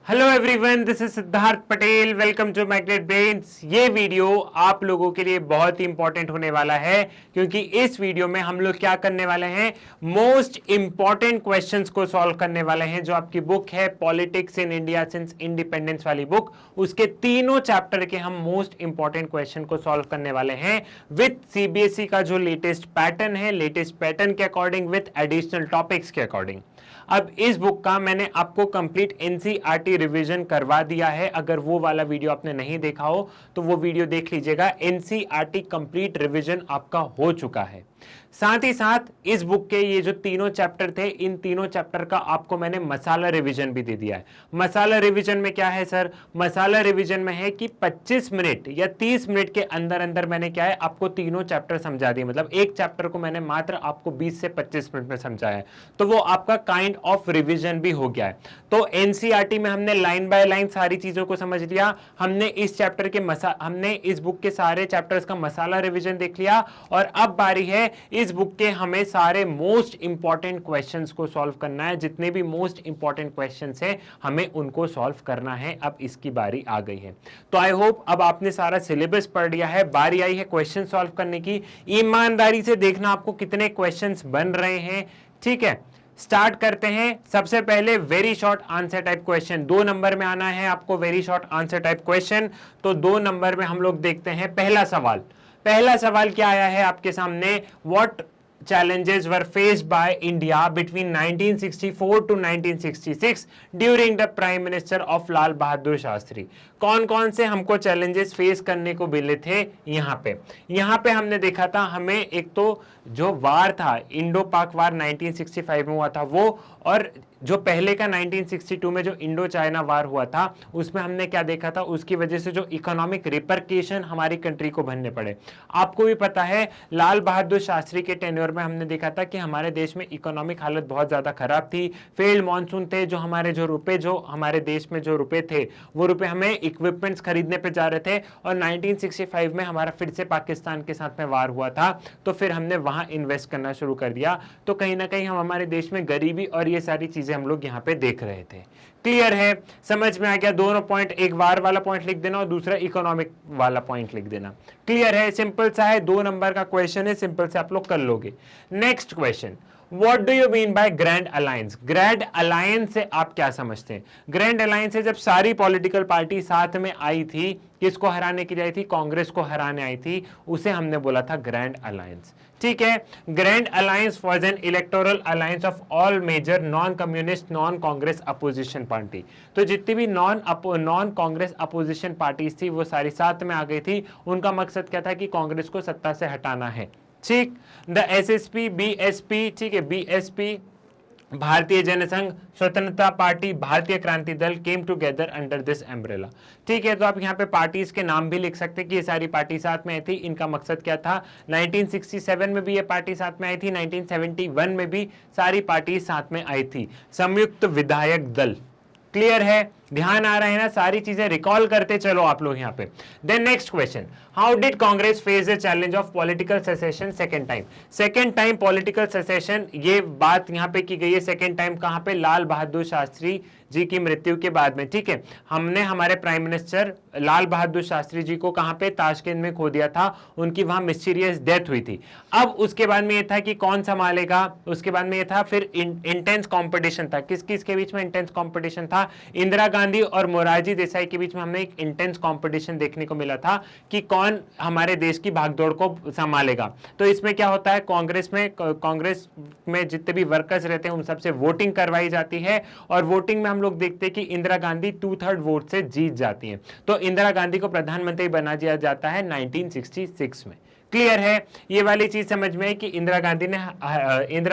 Hello everyone, this is Siddharth Patel. Welcome to Magnet Brains. ये video आप लोगों के लिए बहुत ही इंपॉर्टेंट होने वाला है क्योंकि इस वीडियो में हम लोग क्या करने वाले हैं, मोस्ट इंपॉर्टेंट क्वेश्चंस को सॉल्व करने वाले हैं। जो आपकी बुक है politics in India since independence वाली बुक, उसके तीनों चैप्टर के हम मोस्ट इंपॉर्टेंट क्वेश्चन को सॉल्व करने वाले हैं विथ सीबीएसई का जो लेटेस्ट पैटर्न है, लेटेस्ट पैटर्न के अकॉर्डिंग, विथ एडिशनल टॉपिक्स के अकॉर्डिंग। अब इस बुक का मैंने आपको कंप्लीट एनसीईआरटी रिवीजन करवा दिया है। अगर वो वाला वीडियो आपने नहीं देखा हो तो वो वीडियो देख लीजिएगा। एनसीईआरटी कंप्लीट रिवीजन आपका हो चुका है। साथ ही साथ इस बुक के ये जो तीनों चैप्टर थे, इन तीनों चैप्टर का आपको मैंने मसाला रिवीजन भी दे दिया है। मसाला रिवीजन में क्या है सर? मसाला रिवीजन में है कि 25 मिनट या 30 मिनट के अंदर अंदर मैंने क्या है, आपको तीनों चैप्टर समझा दिए। मतलब एक चैप्टर को मैंने मात्र आपको 20 से 25 मिनट में समझाया है, तो वो आपका काइंड ऑफ रिवीजन भी हो गया है। तो एनसीईआरटी में हमने लाइन बाय लाइन सारी चीजों को समझ लिया। हमने इस चैप्टर के हमने इस बुक के सारे चैप्टर्स का मसाला रिवीजन देख लिया। और अब बारी है इस बुक के हमें सारे मोस्ट इंपॉर्टेंट क्वेश्चंस को सॉल्व करना है। जितने भी मोस्ट इंपॉर्टेंट क्वेश्चंस हैं हमें उनको सॉल्व करना है। अब इसकी बारी आ गई है। तो आई होप अब आपने सारा सिलेबस पढ़ लिया है, बारी आई है क्वेश्चन सॉल्व करने की। ईमानदारी से देखना आपको कितने क्वेश्चंस बन रहे हैं। ठीक है, स्टार्ट करते हैं। सबसे पहले very short answer type question, 2 number में आना है आपको very short answer type question. तो 2 नंबर में हम लोग देखते हैं पहला सवाल। पहला सवाल क्या आया है आपके सामने? What challenges were faced by India between 1964 to 1966 during the prime minister of Lal Bahadur Shastri. कौन कौन से हमको चैलेंजेस फेस करने को मिले थे? यहाँ पे हमने देखा था, हमें एक तो जो वार था, इंडो पाक वार 1965 में हुआ था वो, और जो पहले का 1962 में जो इंडो चाइना वार हुआ था उसमें हमने क्या देखा था, उसकी वजह से जो इकोनॉमिक रिपरकेशन हमारी कंट्री को भरने पड़े। आपको भी पता है लाल बहादुर शास्त्री के टेन्योर में हमने देखा था कि हमारे देश में इकोनॉमिक हालत बहुत ज्यादा खराब थी। फेल्ड मॉनसून थे, जो हमारे देश में जो रुपए थे वो रुपए हमें इक्विपमेंट्स खरीदने पे जा रहे थे। और 1965 में हमारा फिर से पाकिस्तान के साथ में वार हुआ था, तो फिर हमने वहां इन्वेस्ट करना शुरू कर दिया। तो कहीं ना कहीं हम हमारे देश में गरीबी और ये सारी चीजें हम लोग यहाँ पे देख रहे थे। क्लियर है? समझ में आ गया? दोनों पॉइंट, एक वार वाला पॉइंट लिख देना और दूसरा इकोनॉमिक वाला पॉइंट लिख देना। क्लियर है? सिंपल सा है, 2 नंबर का क्वेश्चन है, सिंपल से आप लोग कर लोगे। Next question, What do you mean by grand alliance? Grand alliance से आप क्या समझते हैं? ग्रैंड अलायंस से जब सारी पॉलिटिकल पार्टी साथ में आई थी, किसको हराने के लिए आई थी? कांग्रेस को हराने आई थी, उसे हमने बोला था ग्रैंड अलायंस। ठीक है, grand alliance was an electoral alliance of all major non communist non Congress opposition party. तो जितनी भी नॉन कांग्रेस अपोजिशन पार्टीज थी वो सारी साथ में आ गई थी। उनका मकसद क्या था कि कांग्रेस को सत्ता से हटाना है। ठीक, द एसएसपी, बीएसपी, ठीक है, बीएसपी, भारतीय जनसंघ, स्वतंत्रता पार्टी, भारतीय Kranti Dal came together under this umbrella. ठीक है, तो आप यहाँ पे पार्टीज के नाम भी लिख सकते हैं कि ये सारी पार्टी साथ में आई थी। इनका मकसद क्या था? 1967 में भी ये पार्टी साथ में आई थी, 1971 में भी सारी पार्टी साथ में आई थी। संयुक्त विधायक दल। क्लियर है? ध्यान आ रहा है ना? सारी चीजें रिकॉल करते चलो आप लोग यहाँ पे। Then next question, how did Congress face the challenge of political secession second time? Second time political secession, ये बात यहाँ पे की गई है। सेकंड टाइम कहाँ पे? लाल बहादुर शास्त्री जी की मृत्यु के बाद में। ठीक है, हमने हमारे प्राइम मिनिस्टर लाल बहादुर शास्त्री जी को कहाँ पे? ताशकंद में खो दिया था। उनकी वहां मिस्टीरियस डेथ हुई थी। अब उसके बाद में ये था कि कौन संभालेगा। उसके बाद में ये था, फिर इंटेंस कॉम्पिटिशन था। किस किस के बीच में इंटेंस कॉम्पिटिशन था? इंदिरा गांधी और मोरारजी देसाई के बीच में हमें एक इंटेंस कंपटीशन देखने को मिला था कि कौन हमारे देश की भागदौड़ को संभालेगा। तो इसमें क्या होता है, कांग्रेस में जितने भी वर्कर्स रहते हैं उन सबसे वोटिंग करवाई जाती है, और वोटिंग में हम लोग देखते हैं कि इंदिरा गांधी 2/3 वोट से जीत जाती हैं। तो इंदिरा गांधी को प्रधानमंत्री बना दिया जाता है 1966 में। क्लियर है? ये वाली चीज समझ में है कि इंदिरा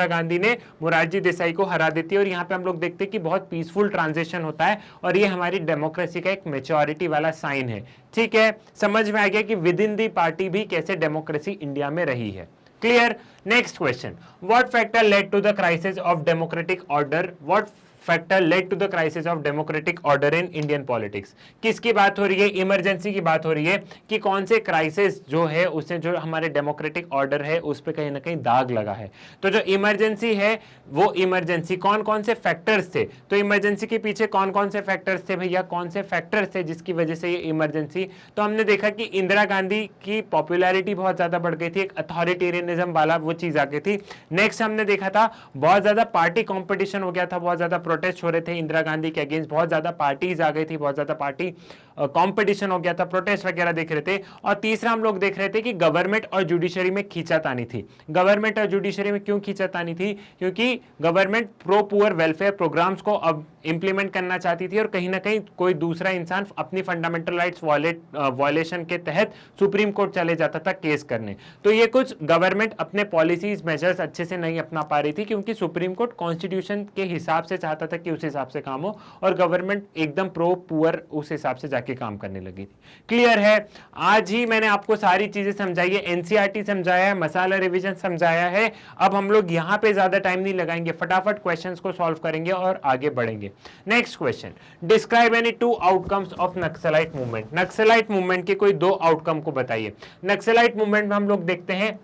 गांधी ने मोरारजी देसाई को हरा देती है। और यहाँ पे हम लोग देखते हैं कि बहुत पीसफुल ट्रांजिशन होता है, और ये हमारी डेमोक्रेसी का एक मैच्योरिटी वाला साइन है। ठीक है, समझ में आ गया कि विद इन दी पार्टी भी कैसे डेमोक्रेसी इंडिया में रही है। Clear? Next question, what factor led to the crisis of democratic order? What factor led to the crisis of democratic order in Indian politics. किसकी बात हो रही है? इमरजेंसी की बात हो रही है कि कौन से क्राइसिस जो है उससे जो हमारे डेमोक्रेटिक ऑर्डर है उस पर कहीं ना कहीं दाग लगा है। तो जो इमरजेंसी है वो इमरजेंसी कौन कौन से फैक्टर्स थे? तो इमरजेंसी के पीछे कौन कौन से फैक्टर्स थे भैया? कौन से फैक्टर्स थे जिसकी वजह से ये इमरजेंसी? तो हमने देखा कि इंदिरा गांधी की पॉपुलैरिटी बहुत ज्यादा बढ़ गई थी, एक अथॉरिटेरियनिज्म वाला वो चीज आ गई थी। नेक्स्ट हमने देखा था बहुत ज्यादा पार्टी कंपटीशन हो गया था, बहुत ज्यादा प्रोटेस्ट हो रहे थे इंदिरा गांधी के अगेंस्ट, बहुत ज्यादा पार्टीज आ गई थी, बहुत ज्यादा पार्टी कंपटीशन हो गया था, प्रोटेस्ट वगैरह देख रहे थे। और तीसरा हम लोग देख रहे थे कि गवर्नमेंट और जुडिशरी में खींचातानी थी। गवर्नमेंट और जुडिशरी में क्यों खींचातानी थी? क्योंकि government pro poor welfare programmes को अब इंप्लीमेंट करना चाहती थी और कहीं ना कहीं कोई दूसरा इंसान अपनी फंडामेंटल राइट्स वायलेशन के तहत सुप्रीम कोर्ट चले जाता था केस करने। तो ये कुछ गवर्नमेंट अपने पॉलिसीज मेजर्स अच्छे से नहीं अपना पा रही थी क्योंकि सुप्रीम कोर्ट कॉन्स्टिट्यूशन के हिसाब से चाहता था कि उस हिसाब से काम हो और गवर्नमेंट एकदम प्रो पुअर उस हिसाब से जाके काम करने लगी थी। क्लियर है? आज ही मैंने आपको सारी चीजें समझाई है, एनसीईआरटी समझाया है, मसाला रिवीजन समझाया है। अब हम लोग यहां पे ज्यादा टाइम नहीं लगाएंगे, फटाफट क्वेश्चंस को सॉल्व करेंगे और आगे बढ़ेंगे। Next question, describe any two outcomes of naxalite movement. Naxalite movement के कोई दो आउटकम को बताइए। नक्सलाइट मूवमेंट में हम लोग देखते हैं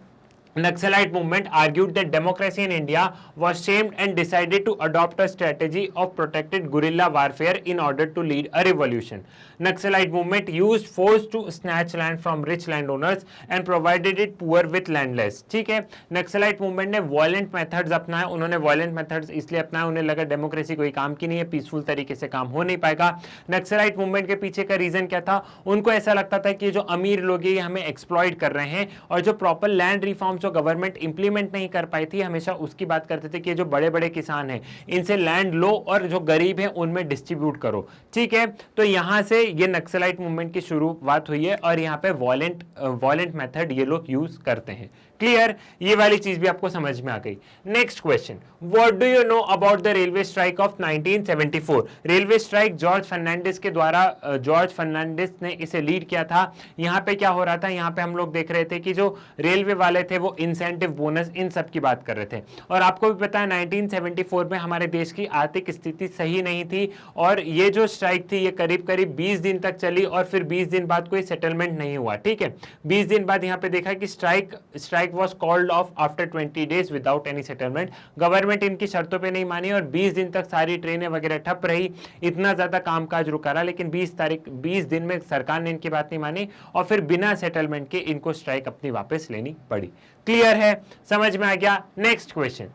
Naxalite movement argued that democracy in India was shamed and decided to adopt a strategy of protected guerrilla warfare in order to lead a revolution. Naxalite movement used force to snatch land from rich landowners and provided it poor with landless. ठीक है, naxalite movement ने violent methods अपनाए। उन्होंने violent methods इसलिए अपनाए, उन्हें लगा democracy कोई काम की नहीं है, पीसफुल तरीके से काम हो नहीं पाएगा। नक्सलाइट मूवमेंट के पीछे का रीजन क्या था? उनको ऐसा लगता था कि जो अमीर लोग ये हमें एक्सप्लॉइट कर रहे हैं और जो प्रॉपर लैंड रिफॉर्म्स जो गवर्नमेंट इंप्लीमेंट नहीं कर पाई थी, हमेशा उसकी बात करते थे कि जो बड़े बड़े किसान हैं इनसे लैंड लो और जो गरीब हैं उनमें डिस्ट्रीब्यूट करो। ठीक है, तो यहां से ये नक्सलाइट मूवमेंट की शुरुआत हुई है और यहां पे वॉयलेंट मेथड ये लोग यूज करते हैं। क्लियर? ये वाली चीज भी आपको समझ में आ गई। Next question, what do you know about the railway strike of 1974? Railway strike George Fernandes के द्वारा, जॉर्ज फर्नांडिस ने इसे लीड किया था। यहां पे क्या हो रहा था? यहां पे हम लोग देख रहे थे कि जो रेलवे वाले थे वो इंसेंटिव, बोनस, इन सब की बात कर रहे थे। और आपको भी पता है 1974 में हमारे देश की आर्थिक स्थिति सही नहीं थी और ये जो स्ट्राइक थी ये करीब करीब 20 दिन तक चली और फिर 20 दिन बाद कोई सेटलमेंट नहीं हुआ। ठीक है, 20 दिन बाद यहां पे देखा कि strike was called off after 20 days without any settlement. Government इनकी शर्तों पे नहीं मानी और 20 दिन तक सारी ट्रेनें वगैरह ठप रही, इतना ज्यादा कामकाज रुका रहा, लेकिन 20 दिन में सरकार ने इनकी बात नहीं मानी और फिर बिना सेटलमेंट के इनको स्ट्राइक अपनी वापस लेनी पड़ी। क्लियर है? समझ में आ गया? Next question,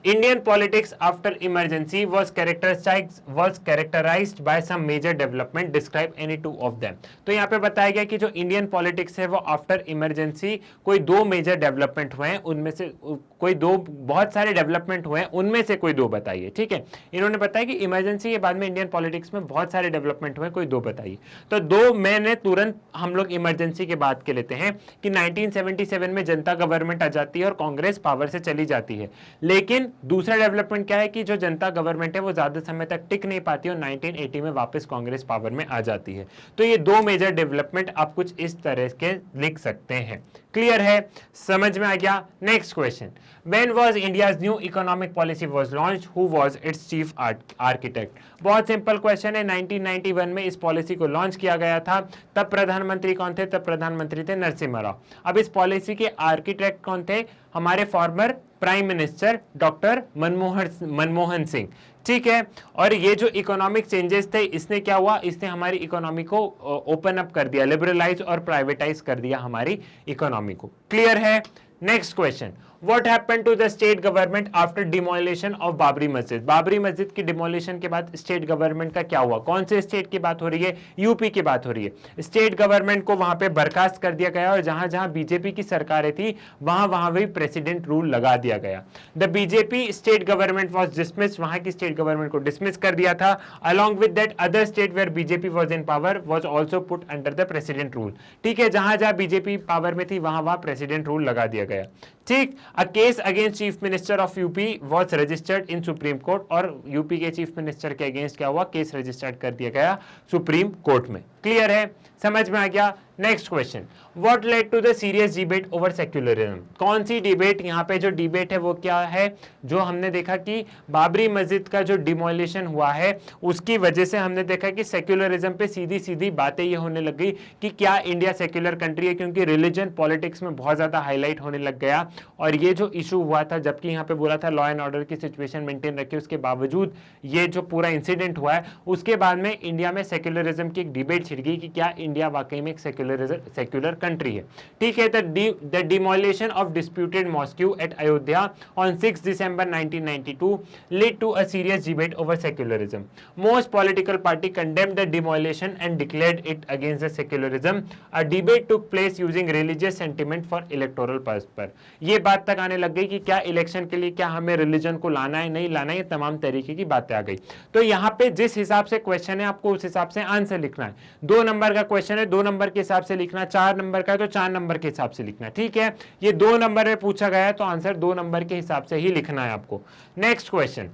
Indian politics after emergency was characterized by some major development. Describe any two of them. तो यहाँ पे बताया गया कि जो इंडियन पॉलिटिक्स है वो आफ्टर इमरजेंसी कोई दो मेजर डेवलपमेंट हुए हैं, उनमें से कोई दो, बहुत सारे डेवलपमेंट हुए हैं, उनमें से कोई दो बताइए। ठीक है, इन्होंने बताया कि इमरजेंसी के बाद में इंडियन पॉलिटिक्स में बहुत सारे डेवलपमेंट हुए, कोई दो बताइए। तो दो मैंने तुरंत हम लोग इमरजेंसी के बाद के लेते हैं कि 1977 में जनता गवर्नमेंट आ जाती है और कांग्रेस पावर से चली जाती है। लेकिन दूसरा डेवलपमेंट क्या है कि जो जनता गवर्नमेंट है वो ज्यादा समय तक टिक नहीं पाती और 1980 में वापस कांग्रेस पावर में आ जाती है। तो ये दो मेजर डेवलपमेंट आप कुछ इस तरह के लिख सकते हैं। क्लियर है? समझ में आ गया? Next question, when was India's new economic policy was launched, who was it's chief architect? बहुत सिंपल क्वेश्चन है। 1991 में इस पॉलिसी को लॉन्च किया गया था। तब प्रधानमंत्री कौन थे? तब प्रधानमंत्री थे नरसिम्हा राव। अब इस पॉलिसी के आर्किटेक्ट कौन थे? हमारे former prime minister doctor Manmohan Singh. ठीक है, और ये जो इकोनॉमिक चेंजेस थे इसने क्या हुआ? इसने हमारी इकोनॉमी को ओपन अप कर दिया, लिबरलाइज और प्राइवेटाइज कर दिया हमारी इकोनॉमी को। क्लियर है? Next question, What happened to the state government after demolition of Babri मस्जिद? बाबरी मस्जिद की डिमोलिशन के बाद स्टेट गवर्नमेंट का क्या हुआ? कौन से स्टेट की बात हो रही है? यूपी की बात हो रही है। स्टेट गवर्नमेंट को वहां पे बर्खास्त कर दिया गया और जहां जहां बीजेपी की सरकारें थी वहां वहां भी प्रेसिडेंट रूल लगा दिया गया। The BJP state government was dismiss, वहां की स्टेट गवर्नमेंट को डिसमिस कर दिया था। Along with that other state where BJP was in power was also put under the president rule. ठीक है, जहां जहां बीजेपी पावर में थी वहां वहां प्रेसिडेंट रूल लगा दिया गया। ठीक, a case against chief minister of UP was registered in supreme court, और यूपी के चीफ मिनिस्टर के अगेंस्ट क्या हुआ? केस रजिस्टर्ड कर दिया गया सुप्रीम कोर्ट में। क्लियर है? समझ में आ गया? Next question, what led to the serious debate over secularism? कौन सी डिबेट, यहाँ पे जो डिबेट है वो क्या है? जो हमने देखा कि बाबरी मस्जिद का जो डिमोलिशन हुआ है उसकी वजह से हमने देखा कि सेक्युलरिज्म पे सीधी सीधी बातें ये होने लग गई कि क्या इंडिया सेक्युलर कंट्री है, क्योंकि रिलीजन पॉलिटिक्स में बहुत ज्यादा हाईलाइट होने लग गया। और ये जो इशू हुआ था, जबकि यहाँ पे बोला था लॉ एंड ऑर्डर की सिचुएशन मेंटेन रखी, उसके बावजूद ये जो पूरा इंसिडेंट हुआ है उसके बाद में इंडिया में सेक्युलरिज्म की एक डिबेट छिड़ गई कि क्या इंडिया वाकई में एक सेक्युलर कंट्री है। ठीक है, the demolition of disputed mosque at Ayodhya on 6 December 1992 led to a serious debate over secularism. Most political party condemned the demolition and declared it against the secularism. A debate took place using religious sentiment for electoral purpose. ये बात तक आने लग गई कि क्या election के लिए क्या हमें रिलीजन को लाना है, नहीं लाना है, ये तमाम तरीके की बातें आ गई। तो यहाँ पे जिस हिसाब से क्वेश्चन है आपको उस हिसाब से आंसर लिखना है। 2 नंबर का क्वेश्चन है, 2 नंबर के हिसाब से लिखना, 4 नंबर का है तो 4 नंबर के हिसाब से लिखना। ठीक है, ये 2 नंबर में पूछा गया है तो आंसर 2 नंबर के हिसाब से ही लिखना है आपको। Next question,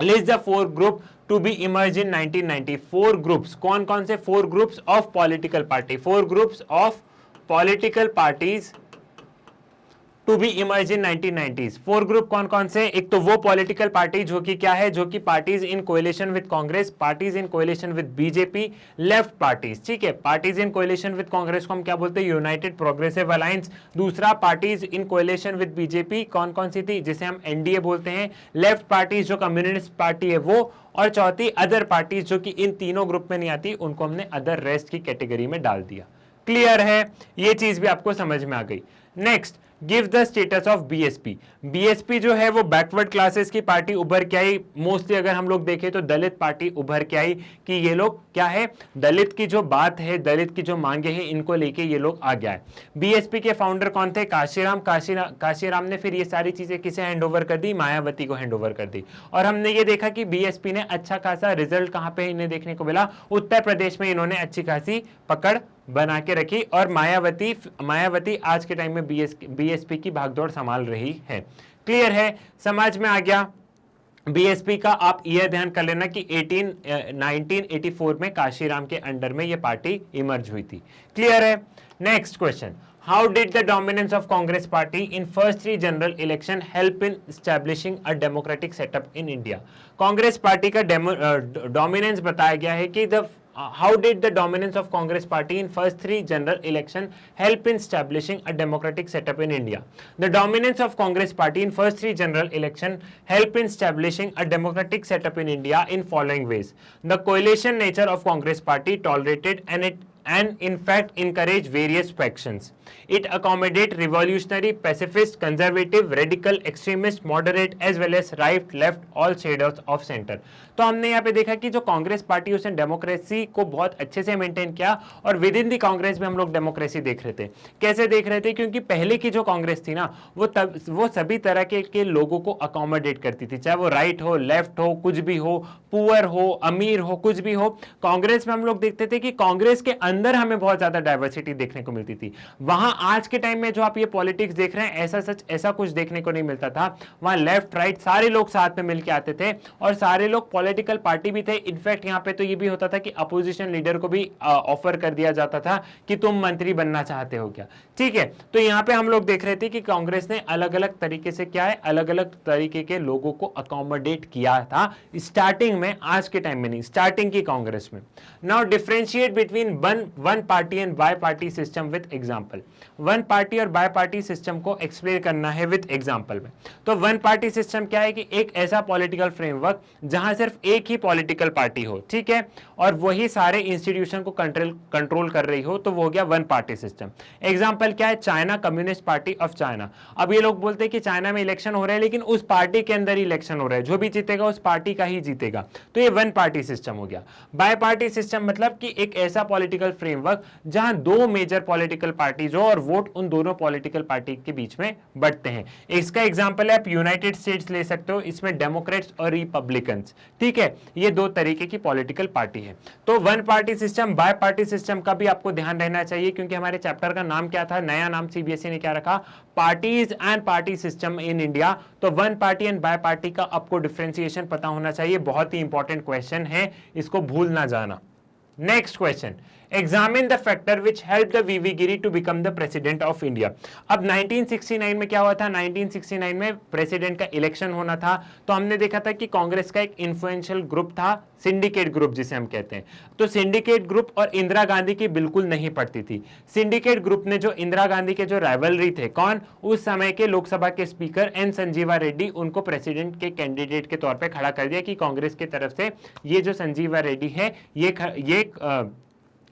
list the 4 group to be emerge in 1990। 4 groups, कौन कौन से 4 groups of political party, 4 groups of political parties to be emerge in 1990s। 4 group कौन कौन से? एक तो वो पॉलिटिकल पार्टी जो कि क्या है, जो कि parties in coalition with Congress, parties in coalition with BJP, left parties. ठीक है, parties in coalition with Congress को हम क्या बोलते हैं? United Progressive Alliance. दूसरा, parties in coalition with BJP कौन कौन सी थी, जिसे हम एनडीए बोलते हैं। लेफ्ट पार्टीज जो कम्युनिस्ट पार्टी है वो, और चौथी अदर पार्टीज जो कि इन तीनों ग्रुप में नहीं आती, उनको हमने अदर रेस्ट की कैटेगरी में डाल दिया। क्लियर है, ये चीज भी आपको समझ में आ गई। Next, give the status of BSP. BSP जो है वो बैकवर्ड क्लासेस की पार्टी उभर के आई। मोस्टली अगर हम लोग देखें तो दलित पार्टी उभर के आई कि ये लोग क्या है, दलित की जो बात है, दलित की जो मांगे हैं, इनको लेके ये लोग आ गया है। बीएसपी के फाउंडर कौन थे? काशीराम ने फिर ये सारी चीजें किसे हैंड ओवर कर दी? मायावती को हैंड ओवर कर दी। और हमने ये देखा कि बीएसपी ने अच्छा खासा रिजल्ट कहां पे इन्हें देखने को मिला? उत्तर प्रदेश में इन्होंने अच्छी खासी पकड़ बना के रखी, और मायावती आज के टाइम में बीएसपी की भागदौड़ संभाल रही है। क्लियर है, समझ में आ गया? बीएसपी का आप यह ध्यान कर लेना कि 1984 में काशीराम के अंडर में यह पार्टी इमर्ज हुई थी। क्लियर है? Next question, how did the dominance of Congress party in first 3 general election help in establishing a democratic setup in India? Congress party का डोमिनेंस बताया गया है कि how did the dominance of Congress party in first 3 general election help in establishing a democratic setup in India? The dominance of Congress party in first 3 general election help in establishing a democratic setup in India in following ways. The coalition nature of Congress party tolerated and in fact encourage various factions. It accommodate revolutionary, pacifist, conservative, radical, extremist, moderate as well as right, left, all shades of center. तो हमने यहाँ पे देखा कि जो Congress party उसने democracy को बहुत अच्छे से मेंटेन किया, और विद इन दी कांग्रेस में हम लोग डेमोक्रेसी देख रहे थे। कैसे देख रहे थे? क्योंकि पहले की जो कांग्रेस थी ना, वो सभी तरह के लोगों को अकोमोडेट करती थी, चाहे वो राइट हो, लेफ्ट हो, कुछ भी हो, पुअर हो, अमीर हो, कुछ भी हो। कांग्रेस में हम लोग देखते थे कि कांग्रेस के अंदर हमें बहुत ज्यादा डाइवर्सिटी देखने को मिलती थी। वहां आज के टाइम में जो आप ये पॉलिटिक्स देख रहे हैं, ऐसा कुछ देखने को नहीं मिलता था। वहां लेफ्ट राइट सारे लोग साथ में मिलकर आते थे, और सारे लोग पॉलिटिकल पार्टी भी थे। इनफैक्ट यहाँ पे तो ये भी होता था कि अपोजिशन लीडर को भी ऑफर कर दिया जाता था कि तुम मंत्री बनना चाहते हो क्या। ठीक है, तो यहाँ पे हम लोग देख रहे थे कि कांग्रेस ने अलग अलग तरीके से क्या है, अलग अलग तरीके के लोगों को अकोमोडेट किया था स्टार्टिंग में, आज के टाइम में नहीं, स्टार्टिंग की कांग्रेस में। Now differentiate between one party and bi party system with example. One party और बाय पार्टी सिस्टम को एक्सप्लेन करना है विद एग्जांपल में। तो वन पार्टी सिस्टम क्या है कि एक ऐसा पॉलिटिकल फ्रेमवर्क जहां सिर्फ एक ही पॉलिटिकल पार्टी हो, ठीक है, और वही सारे इंस्टीट्यूशन को कंट्रोल कर रही हो, तो वो हो गया वन पार्टी सिस्टम। एग्जांपल क्या है? China communist party of China. अब ये लोग बोलते हैं कि चाइना में इलेक्शन हो रहा है, लेकिन उस पार्टी के अंदर ही इलेक्शन हो रहा है, जो भी जीतेगा उस पार्टी का ही जीतेगा, तो ये वन पार्टी सिस्टम हो गया। बाय पार्टी सिस्टम मतलब कि एक ऐसा पॉलिटिकल फ्रेमवर्क जहां 2 मेजर पॉलिटिकल पार्टीज हो और वोट उन दोनों पॉलिटिकल पार्टी के बीच में बढ़ते हैं। इसका एग्जांपल है आप यूनाइटेड स्टेट्स ले सकते हो, इसमें डेमोक्रेट्स और रिपब्लिकन्स। ठीक है, ये 2 तरीके की पॉलिटिकल पार्टी है। तो one party system, bi party system का भी आपको ध्यान रहना चाहिए, क्योंकि हमारे चैप्टर का नाम क्या था, नया नाम सीबीएसई ने क्या रखा, parties and party system in India. तो one party and bi party का आपको डिफरेंशिएशन पता होना चाहिए, बहुत ही इंपॉर्टेंट क्वेश्चन है, इसको भूल ना जाना। Next question, examine the factor which help the V V Giri to become the president of India. अब 1969 में क्या हुआ था, 1969 में प्रेसिडेंट का इलेक्शन होना था, तो हमने देखा था कि कांग्रेस का एक इन्फ्लुएंशियल ग्रुप था, सिंडिकेट ग्रुप जिसे हम कहते हैं। तो सिंडिकेट ग्रुप और इंदिरा गांधी की बिल्कुल नहीं पड़ती थी। सिंडिकेट ग्रुप ने जो इंदिरा गांधी के जो राइवलरी थे, कौन, उस समय के लोकसभा के स्पीकर एन संजीवा रेड्डी, उनको प्रेसिडेंट के कैंडिडेट के तौर पे खड़ा कर दिया कि कांग्रेस की तरफ से ये जो संजीवा रेड्डी है ये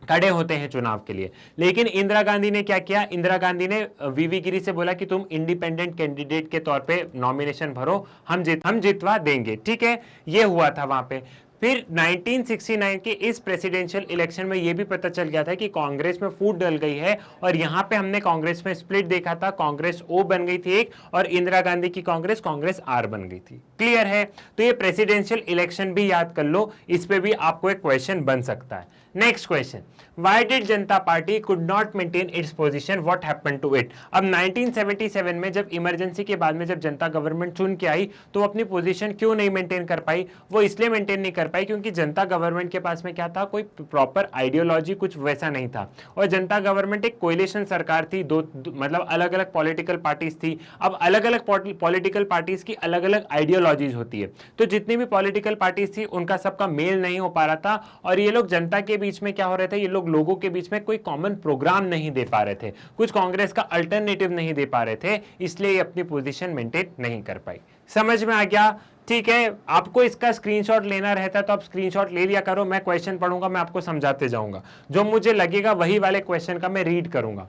खड़े होते हैं चुनाव के लिए। लेकिन इंदिरा गांधी ने क्या किया, इंदिरा गांधी ने वीवी गिरी से बोला कि तुम इंडिपेंडेंट कैंडिडेट के तौर पे नॉमिनेशन भरो, हम जितवा देंगे। ठीक है, ये हुआ था वहां पे। फिर 1969 के इस प्रेसिडेंशियल इलेक्शन में यह भी पता चल गया था कि कांग्रेस में फूट डल गई है, और यहां पे हमने कांग्रेस में स्प्लिट देखा था, कांग्रेस ओ बन गई थी एक, और इंदिरा गांधी की कांग्रेस आर बन गई थी। क्लियर है? तो ये प्रेसिडेंशियल इलेक्शन भी याद कर लो, इस पे भी आपको एक क्वेश्चन बन सकता है। Next question, why did Janata party could not maintain its position, what happened to it. अब 1977 में जब इमरजेंसी के बाद में जब जनता गवर्नमेंट चुन के आई तो वो अपनी पोजीशन क्यों नहीं मेंटेन कर पाई? वो इसलिए मेंटेन नहीं कर पाई क्योंकि जनता गवर्नमेंट के पास में क्या था, कोई प्रॉपर आइडियोलॉजी कुछ वैसा नहीं था। और जनता गवर्नमेंट एक कोएलिशन सरकार थी, मतलब अलग अलग पॉलिटिकल पार्टीज थी। अब अलग अलग पॉलिटिकल पार्टीज की अलग अलग आइडियोलॉजीज होती है, तो जितनी भी पॉलिटिकल पार्टीज थी उनका सबका मेल नहीं हो पा रहा था, और ये लोग जनता के बीच में क्या हो रहे थे, ये लोगों के बीच में कोई कॉमन प्रोग्राम नहीं दे पा रहे थे, कुछ कांग्रेस का अल्टरनेटिव नहीं दे पा रहे थे, इसलिए ये अपनी पोजीशन मेंटेन नहीं कर पाई। समझ में आ गया? ठीक है, आपको इसका स्क्रीनशॉट लेना रहता तो आप स्क्रीनशॉट ले लिया करो, मैं क्वेश्चन पढ़ूंगा, मैं आपको समझाते जाऊंगा, जो मुझे लगेगा वही वाले क्वेश्चन का मैं रीड करूंगा।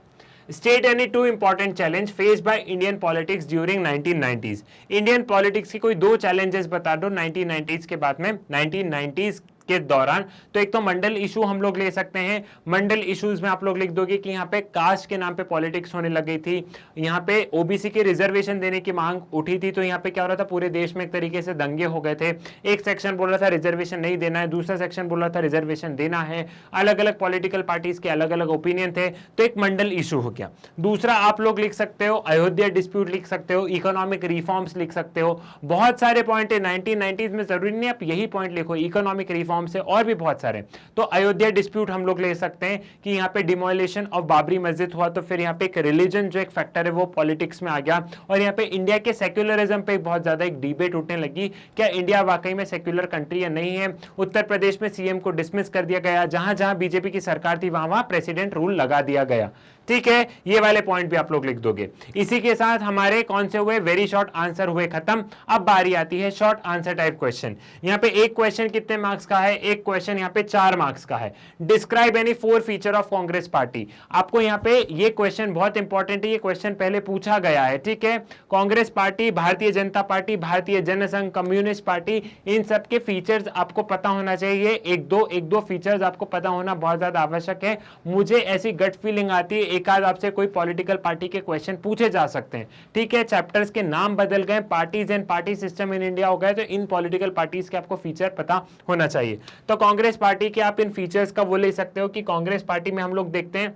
State any two important challenge faced by Indian politics during 1990s। Indian politics की कोई दो चैलेंजेस बता दो 1990s के बाद में, 1990s के दौरान। तो एक तो मंडल इशू हम लोग ले सकते हैं। मंडल इश्यूज में आप लोग लिख दोगे कि यहाँ पे कास्ट के नाम पे पॉलिटिक्स होने लग गई थी, यहाँ पे ओबीसी के रिजर्वेशन देने की मांग उठी थी, तो यहाँ पे क्या हो रहा था, पूरे देश में एक तरीके से दंगे हो गए थे। एक सेक्शन बोल रहा था रिजर्वेशन नहीं देना है, दूसरा सेक्शन बोल रहा था रिजर्वेशन देना है, अलग अलग पॉलिटिकल पार्टीज के अलग अलग ओपिनियन थे, तो एक मंडल इशू हो गया। दूसरा आप लोग लिख सकते हो अयोध्या डिस्प्यूट लिख सकते हो, इकोनॉमिक रिफॉर्म्स लिख सकते हो, बहुत सारे पॉइंट है 1990s में, जरूरी नहीं आप यही पॉइंट लिखो, इकोनॉमिक रिफॉर्म से और भी बहुत सारे। तो अयोध्या डिस्प्यूट हम लोग ले सकते हैं कि यहाँ पे डिमोलिशन ऑफ बाबरी मस्जिद हुआ, तो फिर यहाँ पे एक रिलीजन जो एक फैक्टर है वो पॉलिटिक्स में आ गया, और यहाँ पे इंडिया के सेक्युलरिज्म पे बहुत ज्यादा एक डिबेट उठने लगी, क्या इंडिया वाकई में सेक्युलर कंट्री या नहीं है। उत्तर प्रदेश में सीएम को डिसमिस कर दिया गया, जहां जहां बीजेपी की सरकार थी वहां वहां प्रेसिडेंट रूल लगा दिया गया। ठीक है, ये वाले पॉइंट भी आप लोग लिख दोगे। इसी के साथ हमारे कौन से हुए, वेरी शॉर्ट आंसर हुए खत्म। अब बारी आती है शॉर्ट आंसर टाइप क्वेश्चन। यहाँ पे एक क्वेश्चन कितने मार्क्स का है, एक क्वेश्चन यहाँ पे 4 मार्क्स का है। Describe any 4 feature of Congress party. आपको यहाँ पे ये क्वेश्चन बहुत इंपॉर्टेंट है, ये क्वेश्चन पहले पूछा गया है। ठीक है, कांग्रेस पार्टी, भारतीय जनता पार्टी, भारतीय जनसंघ, कम्युनिस्ट पार्टी, इन सब के फीचर्स आपको पता होना चाहिए। एक दो फीचर्स आपको पता होना बहुत ज्यादा आवश्यक है। मुझे ऐसी गट फीलिंग आती है एक आध आपसे कोई पॉलिटिकल पार्टी के क्वेश्चन पूछे जा सकते हैं। ठीक है, चैप्टर्स के नाम बदल गए, parties and party system in India हो गए, तो इन पॉलिटिकल पार्टीज के आपको फीचर पता होना चाहिए। तो कांग्रेस पार्टी के आप इन फीचर्स का वो ले सकते हो कि कांग्रेस पार्टी में हम लोग देखते हैं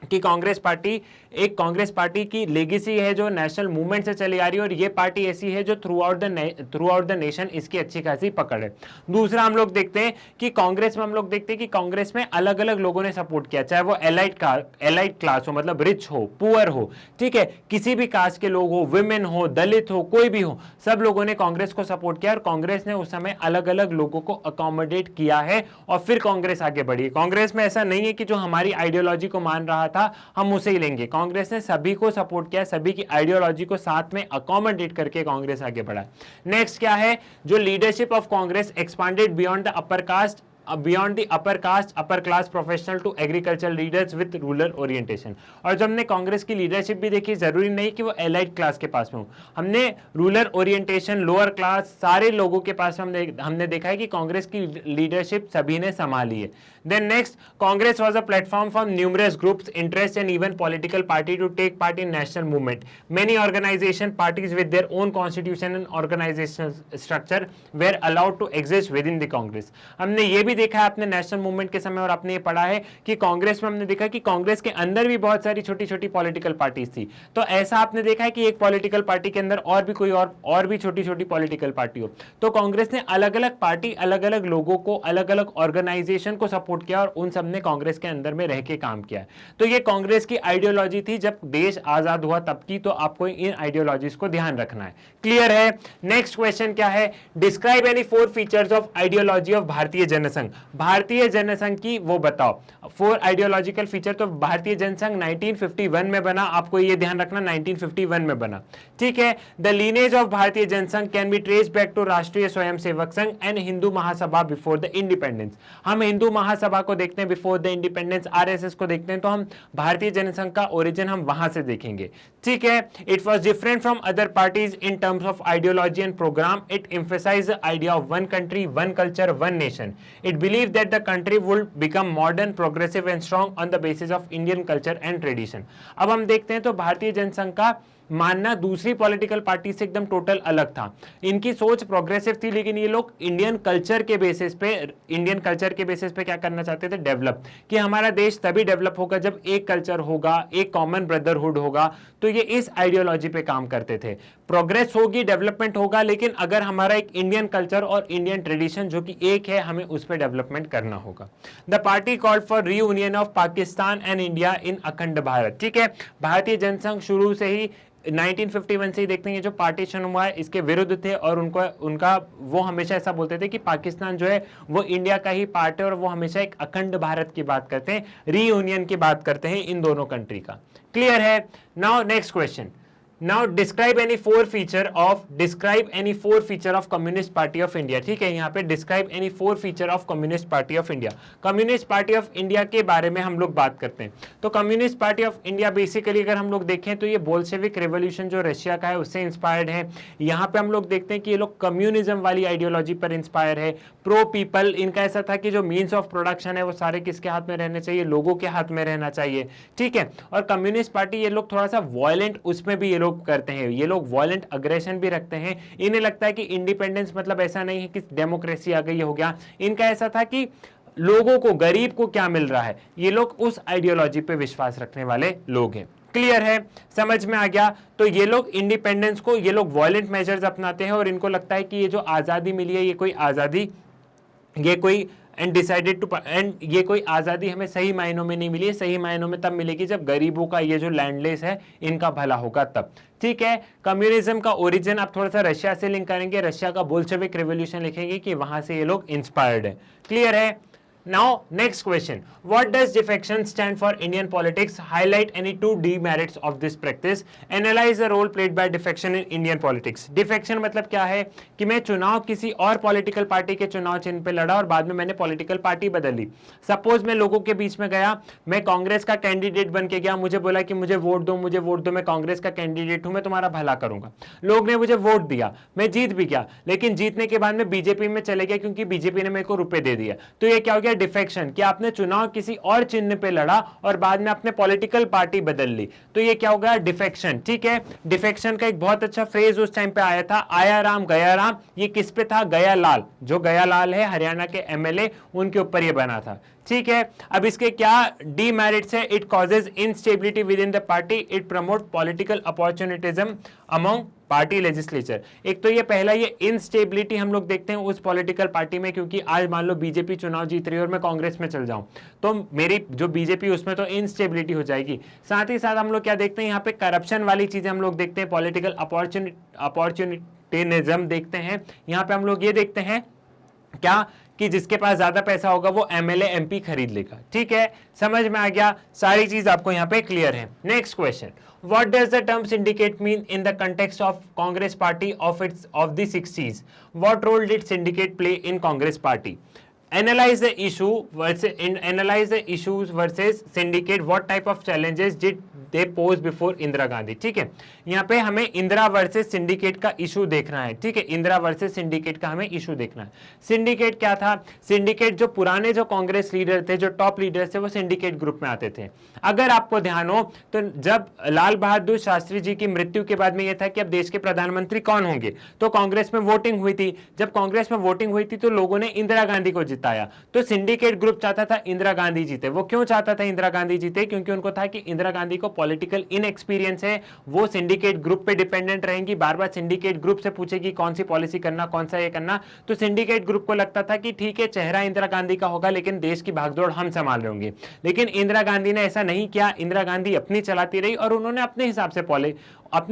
कि कांग्रेस पार्टी की लेगेसी है जो नेशनल मूवमेंट से चली आ रही है, और ये पार्टी ऐसी है जो थ्रू आउट द नेशन इसकी अच्छी खासी पकड़ है। दूसरा हम लोग देखते हैं कि कांग्रेस में अलग अलग लोगों ने सपोर्ट किया, चाहे वो एलाइट क्लास हो, मतलब रिच हो, पुअर हो, ठीक है, किसी भी कास्ट के लोग हो, विमेन हो, दलित हो, कोई भी हो, सब लोगों ने कांग्रेस को सपोर्ट किया, और कांग्रेस ने उस समय अलग अलग लोगों को अकोमोडेट किया है, और फिर कांग्रेस आगे बढ़ी। कांग्रेस में ऐसा नहीं है कि जो हमारी आइडियोलॉजी को मान रहा था हम उसे ही लेंगे। कांग्रेस ने सभी को सपोर्ट किया, सभी की आइडियोलॉजी को साथ में अकोमोडेट करके कांग्रेस आगे बढ़ा। नेक्स्ट क्या है, जो leadership of Congress expanded beyond the upper caste, upper class professional to agriculture leaders with rural orientation. और जब हमने कांग्रेस की लीडरशिप भी देखी, जरूरी नहीं कि वो एलाइट क्लास के पास में हो, हमने रूरल ओरिएंटेशन, लोअर क्लास, सारे लोगों के पास हमने देखा है कि कांग्रेस की लीडरशिप सभी ने संभाली है। Then next, Congress was a platform for numerous groups, interest and even political party to take part in national movement. Many organization parties with their own constitution and organizational structure were allowed to exist within the Congress. हमने ये भी देखा है आपने national movement के समय और आपने ये पढ़ा है कि कांग्रेस में हमने देखा कि कांग्रेस के अंदर भी बहुत सारी छोटी छोटी पॉलिटिकल पार्टीज थी। तो ऐसा आपने देखा है कि एक पॉलिटिकल पार्टी के अंदर और भी कोई और भी छोटी छोटी पॉलिटिकल पार्टी हो। तो कांग्रेस ने अलग अलग पार्टी, अलग अलग लोगों को, अलग अलग ऑर्गेनाइजेशन को सपोर्ट किया और उन सब ने कांग्रेस के अंदर में रह के काम किया। तो ये कांग्रेस की आइडियोलॉजी थी जब देश आजाद हुआ तब की। तो आपको इन आइडियोलॉजीज को ध्यान रखना है। क्लियर है? नेक्स्ट क्वेश्चन क्या है? Describe any 4 features of ideology of Bharatiya Jansangh. भारतीय जनसंघ की वो बताओ 4 आइडियोलॉजिकल फीचर। तो भारतीय जनसंघ 1951 में बना, आपको ये ध्यान रखना 1951 में बना, ठीक है। The lineage of Bharatiya Jana Sangh can be trace back to Rashtriya Swayamsevak Sangh and Hindu Mahasabha before the independence. हम हिंदू महासभा को देखते हैं बिफोर द इंडिपेंडेंस, आरएसएस को देखते हैं, तो हम भारतीय जनसंघ का ओरिजिन हम वहां से देखेंगे, ठीक है। It was different from other parties in terms of ideology and program. इट emphasized the idea of one country, one culture, one nation. It believed that the country would become modern, progressive and strong on the basis of Indian culture and tradition. अब हम देखते हैं तो भारतीय जनसंघ का मानना दूसरी पॉलिटिकल पार्टी से एकदम टोटल अलग था। इनकी सोच प्रोग्रेसिव थी, लेकिन ये लोग इंडियन कल्चर के बेसिस पे क्या करना चाहते थे? डेवलप, कि हमारा देश तभी डेवलप होगा जब एक कल्चर होगा, एक कॉमन ब्रदरहुड होगा। तो ये इस आइडियोलॉजी पे काम करते थे। प्रोग्रेस होगी, डेवलपमेंट होगा, लेकिन अगर हमारा एक इंडियन कल्चर और इंडियन ट्रेडिशन जो कि एक है, हमें उस पर डेवलपमेंट करना होगा। The party called for reunion of Pakistan and India in अखंड भारत, ठीक है। भारतीय जनसंघ शुरू से ही 1951 से ही देखते हैं जो पार्टीशन हुआ है इसके विरुद्ध थे और उनका वो हमेशा ऐसा बोलते थे कि पाकिस्तान जो है वो इंडिया का ही पार्ट है और वो हमेशा एक अखंड भारत की बात करते हैं, रीयूनियन की बात करते हैं इन दोनों कंट्री का। क्लियर है? Now next question. Now describe any 4 feature of Communist Party of India, ठीक है। यहाँ पे describe any 4 feature of Communist Party of India। Communist Party of India के बारे में हम लोग बात करते हैं। तो Communist Party of India basically अगर हम लोग देखें तो ये बोल्शेविक रेवोल्यूशन जो रशिया का है उससे इंस्पायर्ड है। यहाँ पे हम लोग देखते हैं कि ये लोग कम्युनिज्म वाली आइडियोलॉजी पर इंस्पायर है। प्रो पीपल, इनका ऐसा था कि जो मीन्स ऑफ प्रोडक्शन है वो सारे किसके हाथ में रहने चाहिए? लोगों के हाथ में रहना चाहिए, ठीक है। और कम्युनिस्ट पार्टी ये लोग थोड़ा सा वायलेंट उसमें भी ये लोग करते हैं, ये लोग वायलेंट अग्रेशन भी रखते हैं। इन्हें लगता है कि इंडिपेंडेंस मतलब ऐसा नहीं है कि डेमोक्रेसी आ गई हो गया। इनका ऐसा था कि लोगों को, गरीब को क्या मिल रहा है, ये लोग उस आइडियोलॉजी पे विश्वास रखने वाले लोग हैं। क्लियर है? समझ में आ गया? तो ये लोग इंडिपेंडेंस को, ये लोग वायलेंट मेजर्स अपनाते हैं और इनको लगता है कि ये जो आजादी मिली है ये कोई आजादी, ये कोई ये कोई आजादी हमें सही मायनों में नहीं मिली है। सही मायनों में तब मिलेगी जब गरीबों का, ये जो लैंडलेस है, इनका भला होगा तब, ठीक है। कम्युनिज्म का ओरिजिन आप थोड़ा सा रशिया से लिंक करेंगे, रशिया का बोल्शेविक रेवोल्यूशन लिखेंगे कि वहां से ये लोग इंस्पायर्ड है। क्लियर है? Now next question, what does defection stand for Indian politics? Highlight any 2 demerits of this practice. Analyze the role played by defection in Indian politics. Defection मतलब क्या है कि मैं चुनाव किसी और पॉलिटिकल पार्टी के चुनाव चिन्ह पे लड़ा और बाद में मैंने पॉलिटिकल पार्टी बदल ली। सपोज मैं लोगों के बीच में गया, मैं कांग्रेस का कैंडिडेट बन के गया, मुझे बोला कि मुझे वोट दो, मैं कांग्रेस का कैंडिडेट हूं, मैं तुम्हारा भला करूंगा। लोग ने मुझे वोट दिया, मैं जीत भी गया, लेकिन जीतने के बाद में बीजेपी में चले गया क्योंकि बीजेपी ने मेरे को रुपए दे दिया। तो ये क्या हो गया? डिफेक्शन, कि आपने चुनाव किसी और चिन्ह पे लड़ा और बाद में आपने पॉलिटिकल पार्टी बदल ली, तो ये क्या हो गया? डिफेक्शन, ठीक है। डिफेक्शन का एक बहुत अच्छा फ्रेज उस टाइम पे आया था, आया राम गया राम। ये किस पे था? गया लाल, जो गया लाल है हरियाणा के एमएलए, उनके ऊपर ये बना था, ठीक है। अब इसके क्या डीमेरिट्स है? It causes instability with in the party, it promote political अपॉर्चुनिटिज्म among party legislature. एक तो ये पहला, ये इनस्टेबिलिटी हम लोग देखते हैं उस पॉलिटिकल पार्टी में, क्योंकि आज मान लो बीजेपी चुनाव जीत रही है और मैं कांग्रेस में चल जाऊं तो मेरी जो बीजेपी उसमें तो इनस्टेबिलिटी हो जाएगी। साथ ही साथ हम लोग क्या देखते हैं यहाँ पे? करप्शन वाली चीजें हम लोग देखते हैं, पॉलिटिकल अपॉर्चुनिटिज्म देखते हैं। यहाँ पे हम लोग ये देखते हैं क्या कि जिसके पास ज्यादा पैसा होगा वो एमएलए एमपी खरीद लेगा, ठीक है। समझ में आ गया? सारी चीज आपको यहाँ पे क्लियर है। Next question, what does the term syndicate mean in the context of Congress party of the 60s? What role did syndicate play in Congress party? Analyze the issues versus syndicate. What type of challenges did they pose before Indira Gandhi. ठीक है, यहाँ पे हमें Indira versus syndicate का issue देखना है। ठीक है, इंदिरा वर्सेस सिंडिकेट का हमें इशू देखना है। सिंडिकेट क्या था? सिंडिकेट जो पुराने जो कांग्रेस लीडर थे, जो टॉप लीडर थे, वो सिंडिकेट ग्रुप में आते थे। अगर आपको ध्यान हो तो जब लाल बहादुर शास्त्री जी की मृत्यु के बाद में यह था कि अब देश के प्रधानमंत्री कौन होंगे, तो कांग्रेस में वोटिंग हुई थी। जब कांग्रेस में वोटिंग हुई थी तो लोगों ने इंदिरा गांधी को जिताया। तो सिंडिकेट ग्रुप चाहता था इंदिरा गांधी जीते। वो क्यों चाहता था इंदिरा गांधी जीते? क्योंकि उनको था कि इंदिरा गांधी को पॉलिटिकल इनएक्सपीरियंस है, वो सिंडिकेट ग्रुप पे डिपेंडेंट रहेंगी, बार बार सिंडिकेट ग्रुप से पूछेगी कौन सी पॉलिसी करना, कौन सा ये करना। तो सिंडिकेट ग्रुप को लगता था कि ठीक है, चेहरा इंदिरा गांधी का होगा लेकिन देश की भागदौड़ हम संभाल रहे होंगे। लेकिन इंदिरा गांधी ने ऐसा नहीं किया। इंदिरा गांधी अपनी चलाती रही और उन्होंने अपने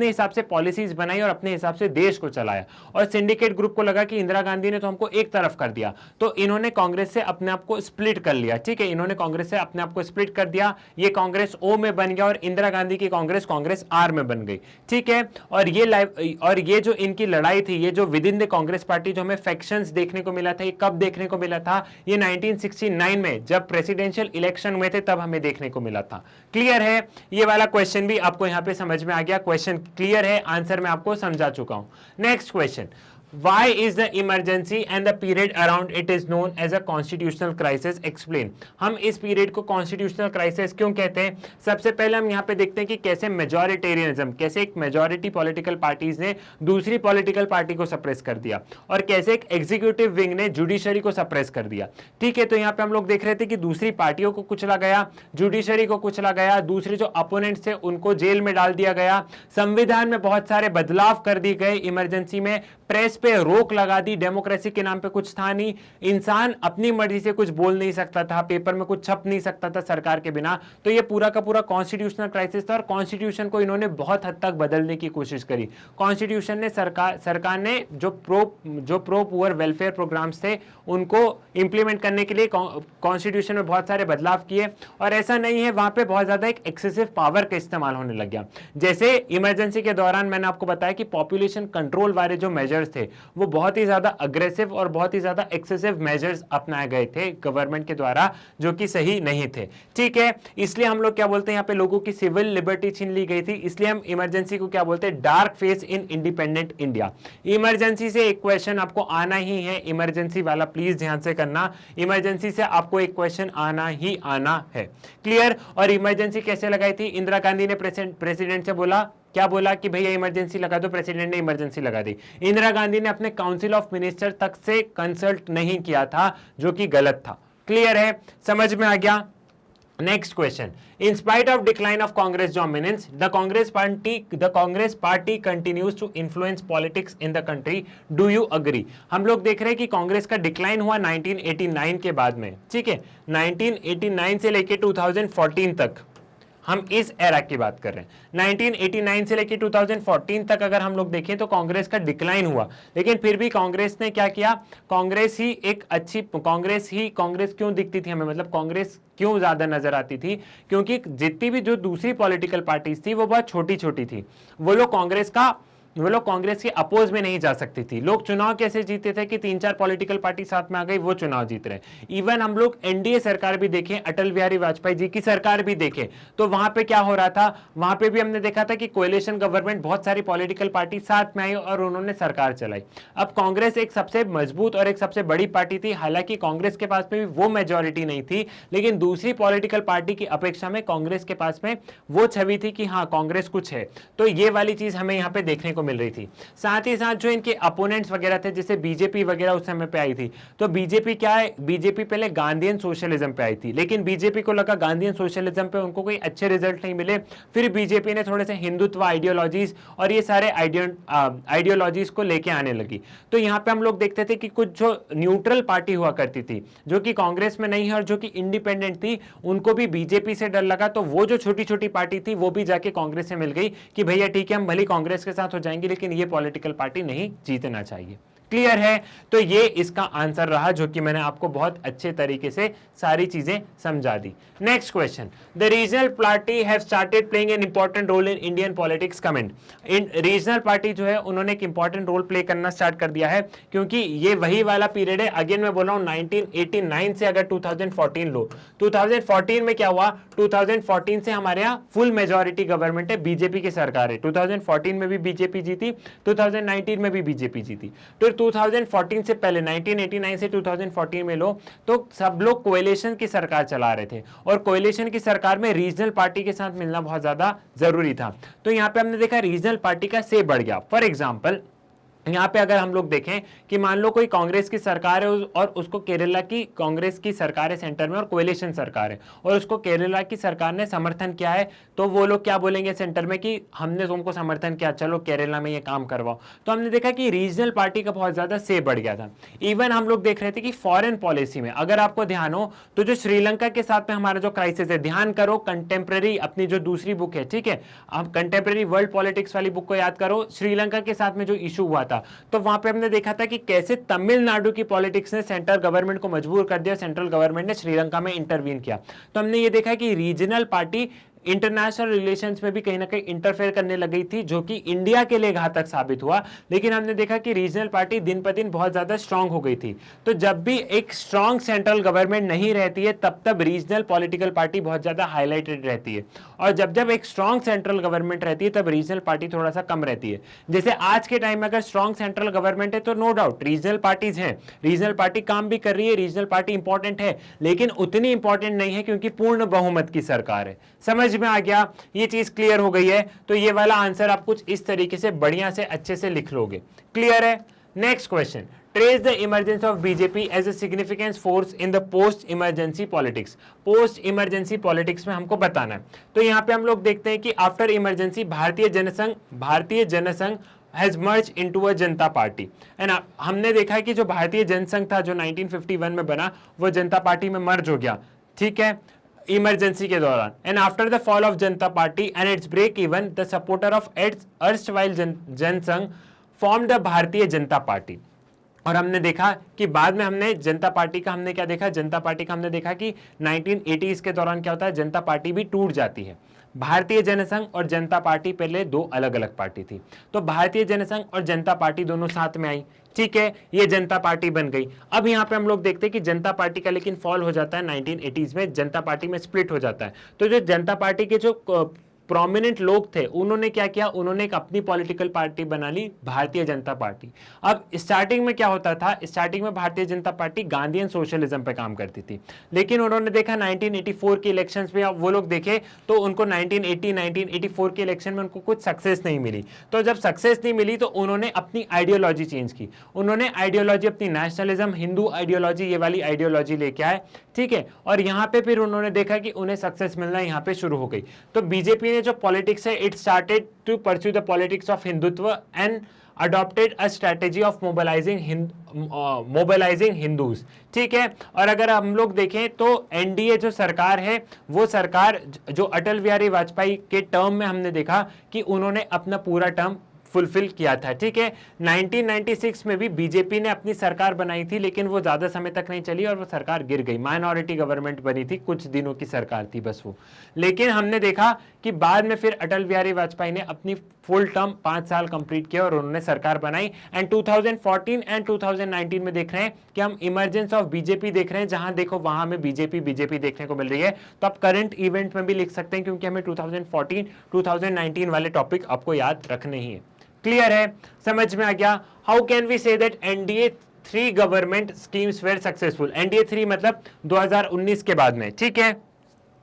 हिसाब से पॉलिसीज बनाई और अपने हिसाब से देश को चलाया। और सिंडिकेट ग्रुप को लगा कि इंदिरा गांधी ने तो हमको एक तरफ कर दिया, तो इन्होंने कांग्रेस से अपने आप को स्प्लिट कर लिया। ठीक है, इन्होंने कांग्रेस से अपने आप को स्प्लिट कर दिया। ये कांग्रेस ओ में बन गया और इंदिरा गांधी की कांग्रेस आर में बन गई। ठीक है, और ये जो इनकी लड़ाई थी, ये जो with in the Congress party जो हमें फैक्शंस देखने को मिला था, ये कब देखने को मिला था? ये 1969 में जब प्रेसिडेंशियल इलेक्शन हुए थे तब हमें देखने को मिला था। क्लियर है? ये वाला क्वेश्चन भी आपको यहां पे समझ में आ गया। क्वेश्चन क्लियर है, आंसर मैं आपको समझा चुका हूं। Next question, Why is the emergency and the period around it is known as a constitutional crisis? Explain. हम इस पीरियड को constitutional crisis क्यों कहते हैं? सबसे पहले हम यहाँ पे देखते हैं कि कैसे मेजोरिटेरियनिज्म, कैसे एक मेजोरिटी पॉलिटिकल पार्टीज ने दूसरी पॉलिटिकल पार्टी को सप्रेस कर दिया और कैसे एक एग्जीक्यूटिव विंग ने जुडिशरी को सप्रेस कर दिया। ठीक है, तो यहाँ पे हम लोग देख रहे थे कि दूसरी पार्टियों को कुचला गया, जुडिशरी को कुचला गया, दूसरे जो अपोनेंट्स थे उनको जेल में डाल दिया गया, संविधान में बहुत सारे बदलाव कर दिए गए इमरजेंसी में, प्रेस पे रोक लगा दी, डेमोक्रेसी के नाम पे कुछ था नहीं, इंसान अपनी मर्जी से कुछ बोल नहीं सकता था, पेपर में कुछ छप नहीं सकता था सरकार के बिना। तो ये पूरा का पूरा कॉन्स्टिट्यूशनल क्राइसिस था और कॉन्स्टिट्यूशन को इन्होंने बहुत हद तक बदलने की कोशिश करी। कॉन्स्टिट्यूशन ने सरकार ने जो प्रो पुअर वेलफेयर प्रोग्राम्स थे उनको इंप्लीमेंट करने के लिए कॉन्स्टिट्यूशन में बहुत सारे बदलाव किए। और ऐसा नहीं है, वहां पे बहुत ज्यादा एक एक्सेसिव पावर का इस्तेमाल होने लग गया। जैसे इमरजेंसी के दौरान मैंने आपको बताया कि पॉपुलेशन कंट्रोल वाले जो मेजर्स थे वो बहुत ही ज्यादा अग्रेसिव और बहुत ही ज्यादा एक्सेसिव मेजर्स अपनाए गए थे गवर्नमेंट के द्वारा, जो कि सही नहीं थे। ठीक है, इसलिए हम लोग क्या बोलते हैं, यहाँ पे लोगों की सिविल लिबर्टी छीन ली गई थी, इसलिए हम इमरजेंसी को क्या बोलते हैं, dark phase in independent India. Emergency से एक क्वेश्चन आपको आना ही है, इमरजेंसी वाला प्लीज ध्यान से करना, इमरजेंसी से आपको एक क्वेश्चन आना ही आना है। क्लियर? और इमरजेंसी कैसे लगाई थी? इंदिरा गांधी ने प्रेसिडेंट से बोला, क्या बोला कि भैया इमरजेंसी लगा दो, प्रेसिडेंट ने इमरजेंसी लगा दी। इंदिरा गांधी ने अपने काउंसिल ऑफ मिनिस्टर तक से कंसल्ट नहीं किया था, जो कि गलत था। क्लियर है? समझ में आ गया? Next question. In spite of decline of Congress dominance, the Congress party continues to influence politics in the country. Do you agree? हम लोग देख रहे हैं कि कांग्रेस का डिक्लाइन हुआ 1989 के बाद में। ठीक है, 1989 से लेके 2014 तक हम इस एरा की बात कर रहे हैं। 1989 से लेकर 2014 तक अगर हम लोग देखें तो कांग्रेस का डिक्लाइन हुआ, लेकिन फिर भी कांग्रेस ने क्या किया, कांग्रेस ही एक अच्छी कांग्रेस क्यों दिखती थी हमें, मतलब कांग्रेस क्यों ज्यादा नजर आती थी? क्योंकि जितनी भी जो दूसरी पॉलिटिकल पार्टीज थी वो बहुत छोटी छोटी थी, वो लोग कांग्रेस के अपोज में नहीं जा सकती थी। लोग चुनाव कैसे जीते थे कि 3-4 पॉलिटिकल पार्टी साथ में आ गई, वो चुनाव जीत रहे। इवन हम लोग एनडीए सरकार भी देखें, अटल बिहारी वाजपेयी जी की सरकार भी देखें, तो वहां पे क्या हो रहा था, वहां पे भी हमने देखा था कि कोएलिशन गवर्नमेंट, बहुत सारी पॉलिटिकल पार्टी साथ में आई और उन्होंने सरकार चलाई। अब कांग्रेस एक सबसे मजबूत और एक सबसे बड़ी पार्टी थी, हालांकि कांग्रेस के पास में भी वो मेजोरिटी नहीं थी, लेकिन दूसरी पॉलिटिकल पार्टी की अपेक्षा में कांग्रेस के पास में वो छवि थी कि हाँ कांग्रेस कुछ है। तो ये वाली चीज हमें यहाँ पे देखने को मिल रही थी। साथ ही साथ जो इनके अपोनेंट्स वगैरह थे, जैसे बीजेपी वगैरह उस समय पे आई थी, तो बीजेपी क्या है, बीजेपी पहले गांधीयन सोशलिज्म पे आई थी, लेकिन बीजेपी को लगा गांधीयन सोशलिज्म पे उनको कोई अच्छे रिजल्ट नहीं मिले, फिर बीजेपी ने थोड़े से हिंदुत्व आइडियोलॉजीज और ये सारे आइडियोलॉजीज को लेके आने लगी। तो यहाँ पे हम लोग देखते थे कि कुछ जो न्यूट्रल पार्टी हुआ करती थी, जो कि कांग्रेस में नहीं है और जो कि इंडिपेंडेंट थी, उनको भी बीजेपी से डर लगा, तो वो जो छोटी छोटी पार्टी थी वो भी जाके कांग्रेस से मिल गई कि भैया ठीक है, हम भले कांग्रेस के साथ हो जाएंगे लेकिन ये पॉलिटिकल पार्टी नहीं जीतना चाहिए। क्लियर है? तो ये इसका आंसर रहा, जो कि मैंने आपको बहुत अच्छे तरीके से सारी चीजें समझा दी। Next question, the regional party have started playing an important role in Indian politics, comment. इन रीजनल पार्टी जो है उन्होंने एक इंपॉर्टेंट रोल प्ले करना स्टार्ट कर दिया है, क्योंकि ये वही वाला पीरियड है, अगेन मैं बोल रहा हूं 1989 से अगर 2014 लो, 2014 में क्या हुआ, 2014 से हमारे यहाँ फुल मेजॉरिटी गवर्नमेंट है, बीजेपी की सरकार है। 2014 में भी बीजेपी जीती, 2019 में भी बीजेपी जीती। तो 2014 से पहले 1989 से 2014 में लो तो सब लोग कोएलिशन की सरकार चला रहे थे, और कोएलिशन की सरकार में रीजनल पार्टी के साथ मिलना बहुत ज्यादा जरूरी था। तो यहां पे हमने देखा रीजनल पार्टी का से बढ़ गया। फॉर एग्जांपल यहां पे अगर हम लोग देखें कि मान लो कोई कांग्रेस की सरकार है और उसको केरला की कांग्रेस की सरकार है सेंटर में और कोएलिशन सरकार है, और उसको केरला की सरकार ने समर्थन किया है, तो वो लोग क्या बोलेंगे सेंटर में कि हमने तुमको समर्थन किया, चलो केरला में ये काम करवाओ। तो हमने देखा कि रीजनल पार्टी का बहुत ज्यादा से बढ़ गया था। इवन हम लोग देख रहे थे कि फॉरेन पॉलिसी में अगर आपको ध्यान हो तो जो श्रीलंका के साथ में हमारा जो क्राइसिस है, ध्यान करो कंटेम्प्रेरी अपनी जो दूसरी बुक है, ठीक है, आप कंटेम्प्रेरी वर्ल्ड पॉलिटिक्स वाली बुक को याद करो, श्रीलंका के साथ में जो इशू हुआ था, तो वहां पे हमने देखा था कि कैसे तमिलनाडु की पॉलिटिक्स ने सेंट्रल गवर्नमेंट को मजबूर कर दिया, सेंट्रल गवर्नमेंट ने श्रीलंका में इंटरवीन किया। तो हमने ये देखा कि रीजनल पार्टी इंटरनेशनल रिलेशंस में भी कहीं ना कहीं इंटरफेयर करने लगी थी, जो कि इंडिया के लिए घातक साबित हुआ। लेकिन हमने देखा कि रीजनल पार्टी दिन पर दिन बहुत ज्यादा स्ट्रांग हो गई थी। तो जब भी एक स्ट्रांग सेंट्रल गवर्नमेंट नहीं रहती है तब तब रीजनल पॉलिटिकल पार्टी बहुत ज्यादा हाईलाइटेड रहती है, और जब जब एक स्ट्रांग सेंट्रल गवर्नमेंट रहती है तब रीजनल पार्टी थोड़ा सा कम रहती है। जैसे आज के टाइम में अगर स्ट्रांग सेंट्रल गवर्नमेंट है तो नो डाउट रीजनल पार्टीज हैं, रीजनल पार्टी काम भी कर रही है, रीजनल पार्टी इंपॉर्टेंट है, लेकिन उतनी इंपॉर्टेंट नहीं है क्योंकि पूर्ण बहुमत की सरकार है। समझ में आ गया? ये चीज क्लियर हो गई है? तो ये वाला आंसर आप कुछ इस तरीके से बढ़िया से अच्छे से लिख लोगे। क्लियर है? Next question, trace the emergence of BJP as a significant force in the post emergency politics. Post emergency politics में हमको बताना है। तो यहां पे हम लोग देखते हैं कि after emergency Bharatiya Jana Sangh has merged into a Janata party, है ना। हमने देखा है कि जो भारतीय जनसंघ था जो 1951 में बना वो जनता पार्टी में मर्ज हो गया, ठीक है, इमरजेंसी के दौरान। And after the fall of Janata party and its break even the supporter of erstwhile Jansangh form the Bharatiya Janata party. और हमने देखा कि बाद में हमने जनता पार्टी का हमने क्या देखा, जनता पार्टी का हमने देखा कि 1980s के दौरान क्या होता है, जनता पार्टी भी टूट जाती है। भारतीय जनसंघ और जनता पार्टी पहले दो अलग अलग पार्टी थी, तो भारतीय जनसंघ और जनता पार्टी दोनों साथ में आई, ठीक है, ये जनता पार्टी बन गई। अब यहाँ पे हम लोग देखते हैं कि जनता पार्टी का लेकिन फॉल हो जाता है 1980s में, जनता पार्टी में स्प्लिट हो जाता है। तो जो जनता पार्टी के जो प्रोमिनेंट लोग थे उन्होंने क्या किया, उन्होंने एक अपनी पॉलिटिकल पार्टी बना ली, भारतीय जनता पार्टी। अब स्टार्टिंग में क्या होता था, स्टार्टिंग में भारतीय जनता पार्टी गांधीयन सोशलिज्म पे काम करती थी, लेकिन उन्होंने देखा 1984 के इलेक्शंस में, अब वो लोग देखे तो उनको 1984 के इलेक्शन में उनको कुछ सक्सेस नहीं मिली। तो जब सक्सेस नहीं मिली तो उन्होंने अपनी आइडियोलॉजी चेंज की, उन्होंने आइडियोलॉजी अपनी नेशनलिज्म, हिंदू आइडियोलॉजी, ये वाली आइडियोलॉजी लेके आए, ठीक है। और यहाँ पे फिर उन्होंने देखा कि उन्हें सक्सेस मिलना यहाँ पे शुरू हो गई। तो बीजेपी जो पॉलिटिक्स है, it started to pursue the politics of Hindutva and adopted a strategy of mobilizing Hindus, ठीक है। और अगर हम लोग देखें तो एनडीए जो सरकार है, वो सरकार जो अटल बिहारी वाजपेयी के टर्म में हमने देखा कि उन्होंने अपना पूरा टर्म फुलफिल किया था, ठीक है। 1996 में भी बीजेपी ने अपनी सरकार बनाई थी, लेकिन वो ज्यादा समय तक नहीं चली और वो सरकार गिर गई, माइनॉरिटी गवर्नमेंट बनी थी, कुछ दिनों की सरकार थी बस वो। लेकिन हमने देखा कि बाद में फिर अटल बिहारी वाजपेयी ने अपनी फुल टर्म 5 साल कंप्लीट किया और उन्होंने सरकार बनाई। एंड 2014 एंड 2019 में देख रहे हैं कि हम इमरजेंस ऑफ बीजेपी देख रहे हैं, जहां देखो वहां में बीजेपी देखने को मिल रही है। तो आप करंट इवेंट में भी लिख सकते हैं, क्योंकि हमें 2014 2019 वाले टॉपिक आपको याद रखने ही है। क्लियर है? समझ में आ गया? How can we say that NDA 3 government schemes were successful. NDA 3 मतलब 2019 के बाद में, ठीक है,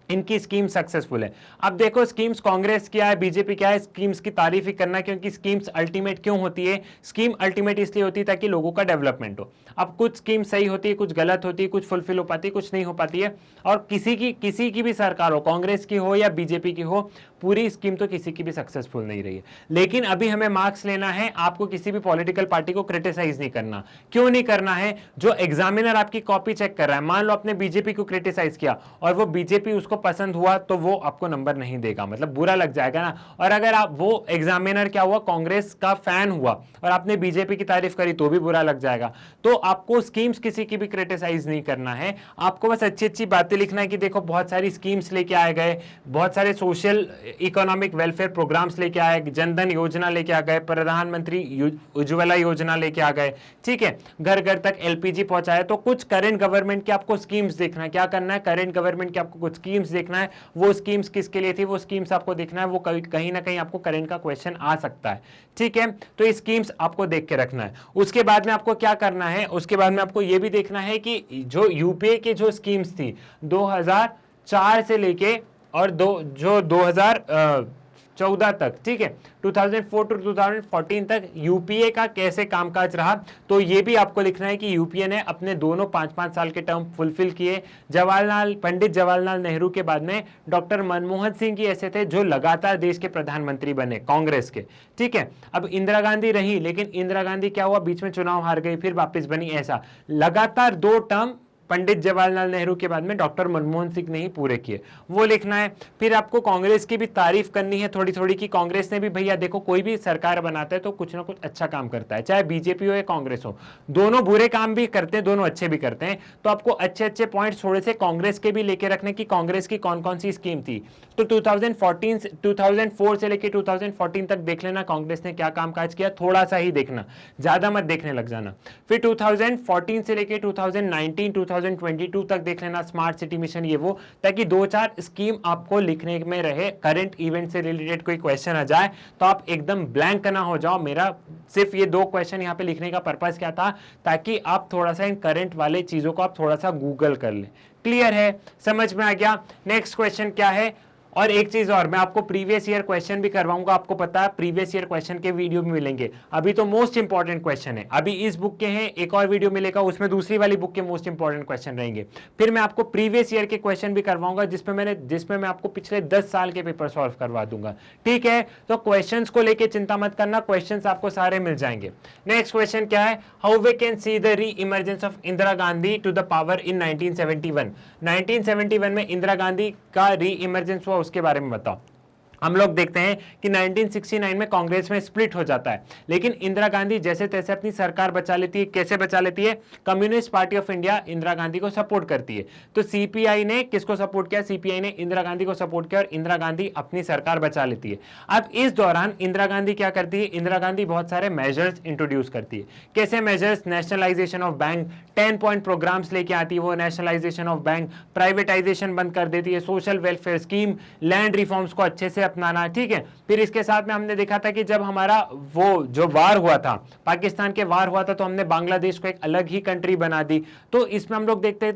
इनकी स्कीम सक्सेसफुल है। अब देखो स्कीम्स कांग्रेस क्या है, बीजेपी क्या है, स्कीम्स की तारीफ ही करना, क्योंकि स्कीम्स अल्टीमेट क्यों होती है, स्कीम अल्टीमेट इसलिए होती है ताकि लोगों का डेवलपमेंट हो। अब कुछ स्कीम सही होती है, कुछ गलत होती है, कुछ फुलफिल हो पाती है, कुछ नहीं हो पाती है। और किसी की भी सरकार हो, कांग्रेस की हो या बीजेपी की हो, पूरी स्कीम तो किसी की भी सक्सेसफुल नहीं रही है। लेकिन अभी हमें मार्क्स लेना है, आपको किसी भी पॉलिटिकल पार्टी को क्रिटिसाइज नहीं करना। क्यों नहीं करना है? जो एग्जामिनर आपकी कॉपी चेक कर रहा है, मान लो आपने बीजेपी को क्रिटिसाइज किया और वो बीजेपी उसको उसको पसंद हुआ तो वो आपको नंबर नहीं देगा, मतलब बुरा लग जाएगा ना। और अगर आप वो एग्जामिनर क्या हुआ, कांग्रेस का फैन हुआ और आपने बीजेपी की तारीफ करी तो भी बुरा लग जाएगा। तो आपको स्कीम्स किसी की भी क्रिटिसाइज नहीं करना है, आपको बस अच्छी अच्छी बातें लिखना है कि देखो बहुत सारी स्कीम्स लेके आए गए, बहुत सारे सोशल इकोनॉमिक वेलफेयर प्रोग्राम्स लेके आए, जनधन योजना लेके आ गए, प्रधानमंत्री उज्ज्वला योजना लेके आ गए, ठीक है, घर घर तक एलपीजी पहुंचाया। तो कुछ करंट गवर्नमेंट की आपको स्कीम्स देखना है, क्या करना है, करंट गवर्नमेंट की आपको कुछ स्कीम्स देखना है, वो स्कीम्स किसके लिए थी वो स्कीम्स आपको देखना है, वो कहीं ना कहीं आपको करंट का क्वेश्चन आ सकता है, ठीक है। तो ये स्कीम्स आपको देख के रखना है। उसके बाद में आपको क्या करना है, उसके बाद में आपको ये भी देखना है कि जो यूपीए की जो स्कीम्स थी 2004 से लेके और 2014 तक, ठीक है, 2004 टू 2014 तक यूपीए का कैसे कामकाज रहा, तो ये भी आपको लिखना है कि यूपीए ने अपने दोनों 5-5 साल के टर्म फुलफिल किए। पंडित जवाहरलाल नेहरू के बाद में डॉक्टर मनमोहन सिंह जी ऐसे थे जो लगातार देश के प्रधानमंत्री बने कांग्रेस के, ठीक है। अब इंदिरा गांधी रही, लेकिन इंदिरा गांधी क्या हुआ, बीच में चुनाव हार गई, फिर वापस बनी, ऐसा लगातार 2 टर्म पंडित जवाहरलाल नेहरू के बाद में डॉक्टर मनमोहन सिंह ने ही पूरे किए, वो लिखना है। फिर आपको कांग्रेस की भी तारीफ करनी है थोड़ी थोड़ी कि कांग्रेस ने भी, भैया देखो कोई भी सरकार बनाता है तो कुछ ना कुछ अच्छा काम करता है, चाहे बीजेपी हो या कांग्रेस हो, दोनों बुरे काम भी करते हैं, दोनों अच्छे भी करते हैं। तो आपको अच्छे अच्छे पॉइंट्स थोड़े से कांग्रेस के भी लेके रखने की कांग्रेस की कौन कौन सी स्कीम थी। तो 2004 से लेकर 2014 तक देख लेना कांग्रेस ने क्या कामकाज किया, थोड़ा सा ही देखना, ज्यादा मत देखने लग जाना। फिर 2014 से लेकर 2019 2022 तक देख लेना, स्मार्ट सिटी मिशन ये वो, ताकि 2-4 स्कीम आपको लिखने में रहे, करंट इवेंट से रिलेटेड कोई क्वेश्चन आ जाए तो आप एकदम ब्लैंक ना हो जाओ। मेरा सिर्फ ये 2 क्वेश्चन यहाँ पे लिखने का पर्पस क्या था, ताकि आप थोड़ा सा इन करंट वाले चीजों को आप थोड़ा सा गूगल कर ले। क्लियर है, समझ में आ गया। नेक्स्ट क्वेश्चन क्या है, और एक चीज और, मैं आपको प्रीवियस ईयर क्वेश्चन भी करवाऊंगा, आपको पता है प्रीवियस ईयर क्वेश्चन के वीडियो भी मिलेंगे। अभी तो मोस्ट इंपॉर्टेंट क्वेश्चन है, अभी इस बुक के हैं, एक और वीडियो मिलेगा उसमें दूसरी वाली बुक के मोस्ट इंपॉर्टेंट क्वेश्चन रहेंगे। फिर मैं आपको प्रीवियस ईयर के क्वेश्चन भी करवाऊंगा जिसमें मैं आपको पिछले 10 साल के पेपर सॉल्व करवा दूंगा, ठीक है। तो क्वेश्चन को लेकर चिंता मत करना, क्वेश्चन आपको सारे मिल जाएंगे। नेक्स्ट क्वेश्चन क्या है, how we can see the reemergence of Indira Gandhi to the power in 1971। 1971 में इंदिरा गांधी का री इमर्जेंस हुआ, उसके बारे में बताओ। हम लोग देखते हैं कि 1969 में कांग्रेस में स्प्लिट हो जाता है, लेकिन इंदिरा गांधी जैसे तैसे अपनी सरकार बचा लेती है। कैसे बचा लेती है, communist party of India Indira Gandhi को सपोर्ट करती है। तो सीपीआई ने किसको सपोर्ट किया, सीपीआई ने इंदिरा गांधी को सपोर्ट किया और इंदिरा गांधी अपनी सरकार बचा लेती है। अब इस दौरान इंदिरा गांधी क्या करती है, इंदिरा गांधी बहुत सारे मेजर्स इंट्रोड्यूस करती है। कैसे measures, nationalization of bank, 10 point programs लेके आती है वो, नेशनलाइजेशन ऑफ बैंक, प्राइवेटाइजेशन बंद कर देती है, social welfare scheme, land reforms को अच्छे से अपनाना, ठीक है। फिर इसके साथ में हमने देखा था कि जब हमारा वो जो वार हुआ था, पाकिस्तान के वार हुआ था, तो हमने बांग्लादेश को एक अलग ही कंट्री बना दी। तो इसमें हम लोग देखते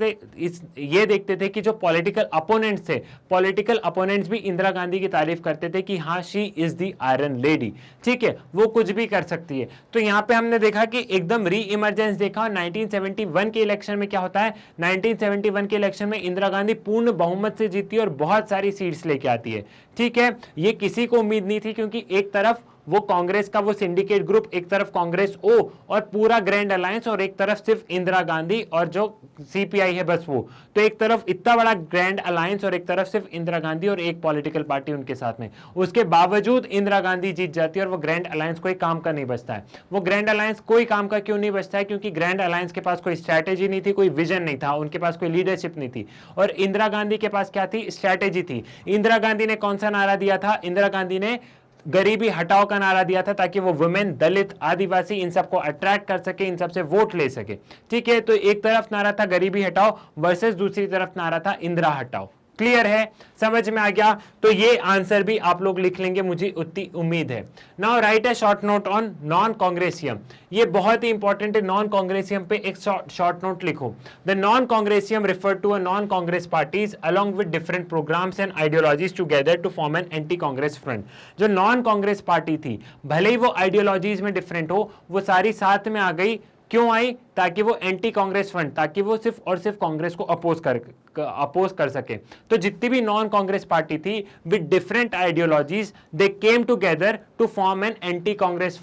थे कि जो पॉलिटिकल अपोनेंट्स थे, पॉलिटिकल अपोनेंट्स भी इंदिरा गांधी की तारीफ करते थे कि हाँ she is the iron lady, ठीक है, वो कुछ भी कर सकती है। तो यहाँ पे हमने देखा कि एकदम री इमरजेंस देखा। 1971 के इलेक्शन में क्या होता है, 1971 के इलेक्शन में इंदिरा गांधी पूर्ण बहुमत से जीती है और बहुत सारी सीट्स लेके आती है, ठीक है। ये किसी को उम्मीद नहीं थी, क्योंकि एक तरफ वो कांग्रेस का वो सिंडिकेट ग्रुप, एक तरफ कांग्रेस ओ और पूरा ग्रैंड अलायंस, और एक तरफ सिर्फ इंदिरा गांधी और जो सीपीआई है बस वो। तो एक तरफ इतना बड़ा ग्रैंड अलायंस और एक तरफ सिर्फ इंदिरा गांधी और एक पॉलिटिकल पार्टी उनके साथ में। उसके बावजूद इंदिरा गांधी जीत जाती है और वो ग्रैंड अलायंस कोई काम का नहीं बचता है। वो ग्रैंड अलायंस कोई काम का क्यों नहीं बचता है, क्योंकि ग्रैंड अलायंस के पास कोई स्ट्रैटेजी नहीं थी, कोई विजन नहीं था, उनके पास कोई लीडरशिप नहीं थी। और इंदिरा गांधी के पास क्या थी, स्ट्रैटेजी थी। इंदिरा गांधी ने कौन सा नारा दिया था, इंदिरा गांधी ने गरीबी हटाओ का नारा दिया था, ताकि वो वुमेन, दलित, आदिवासी इन सबको अट्रैक्ट कर सके, इन सबसे वोट ले सके, ठीक है। तो एक तरफ नारा था गरीबी हटाओ वर्सेस दूसरी तरफ नारा था इंदिरा हटाओ। क्लियर है, समझ में आ गया। तो ये आंसर भी आप लोग लिख लेंगे, मुझे उतनी उम्मीद है। Now write a short note on non Congressism. ये बहुत ही इंपॉर्टेंट है, नॉन कांग्रेसियम पे एक शॉर्ट नोट लिखो। The non Congressism refer to a non Congress parties along with different programmes and ideologies together to form an anti Congress front. जो नॉन कांग्रेस पार्टी थी, भले ही वो आइडियोलॉजीज में डिफरेंट हो, वो सारी साथ में आ गई। क्यों आई, ताकि वो एंटी कांग्रेस फ्रंट, ताकि वो सिर्फ और सिर्फ कांग्रेस को अपोज अपोज कर सके। तो जितनी भी नॉन कांग्रेस पार्टी थी with different ideologies they came together to form an anti Congress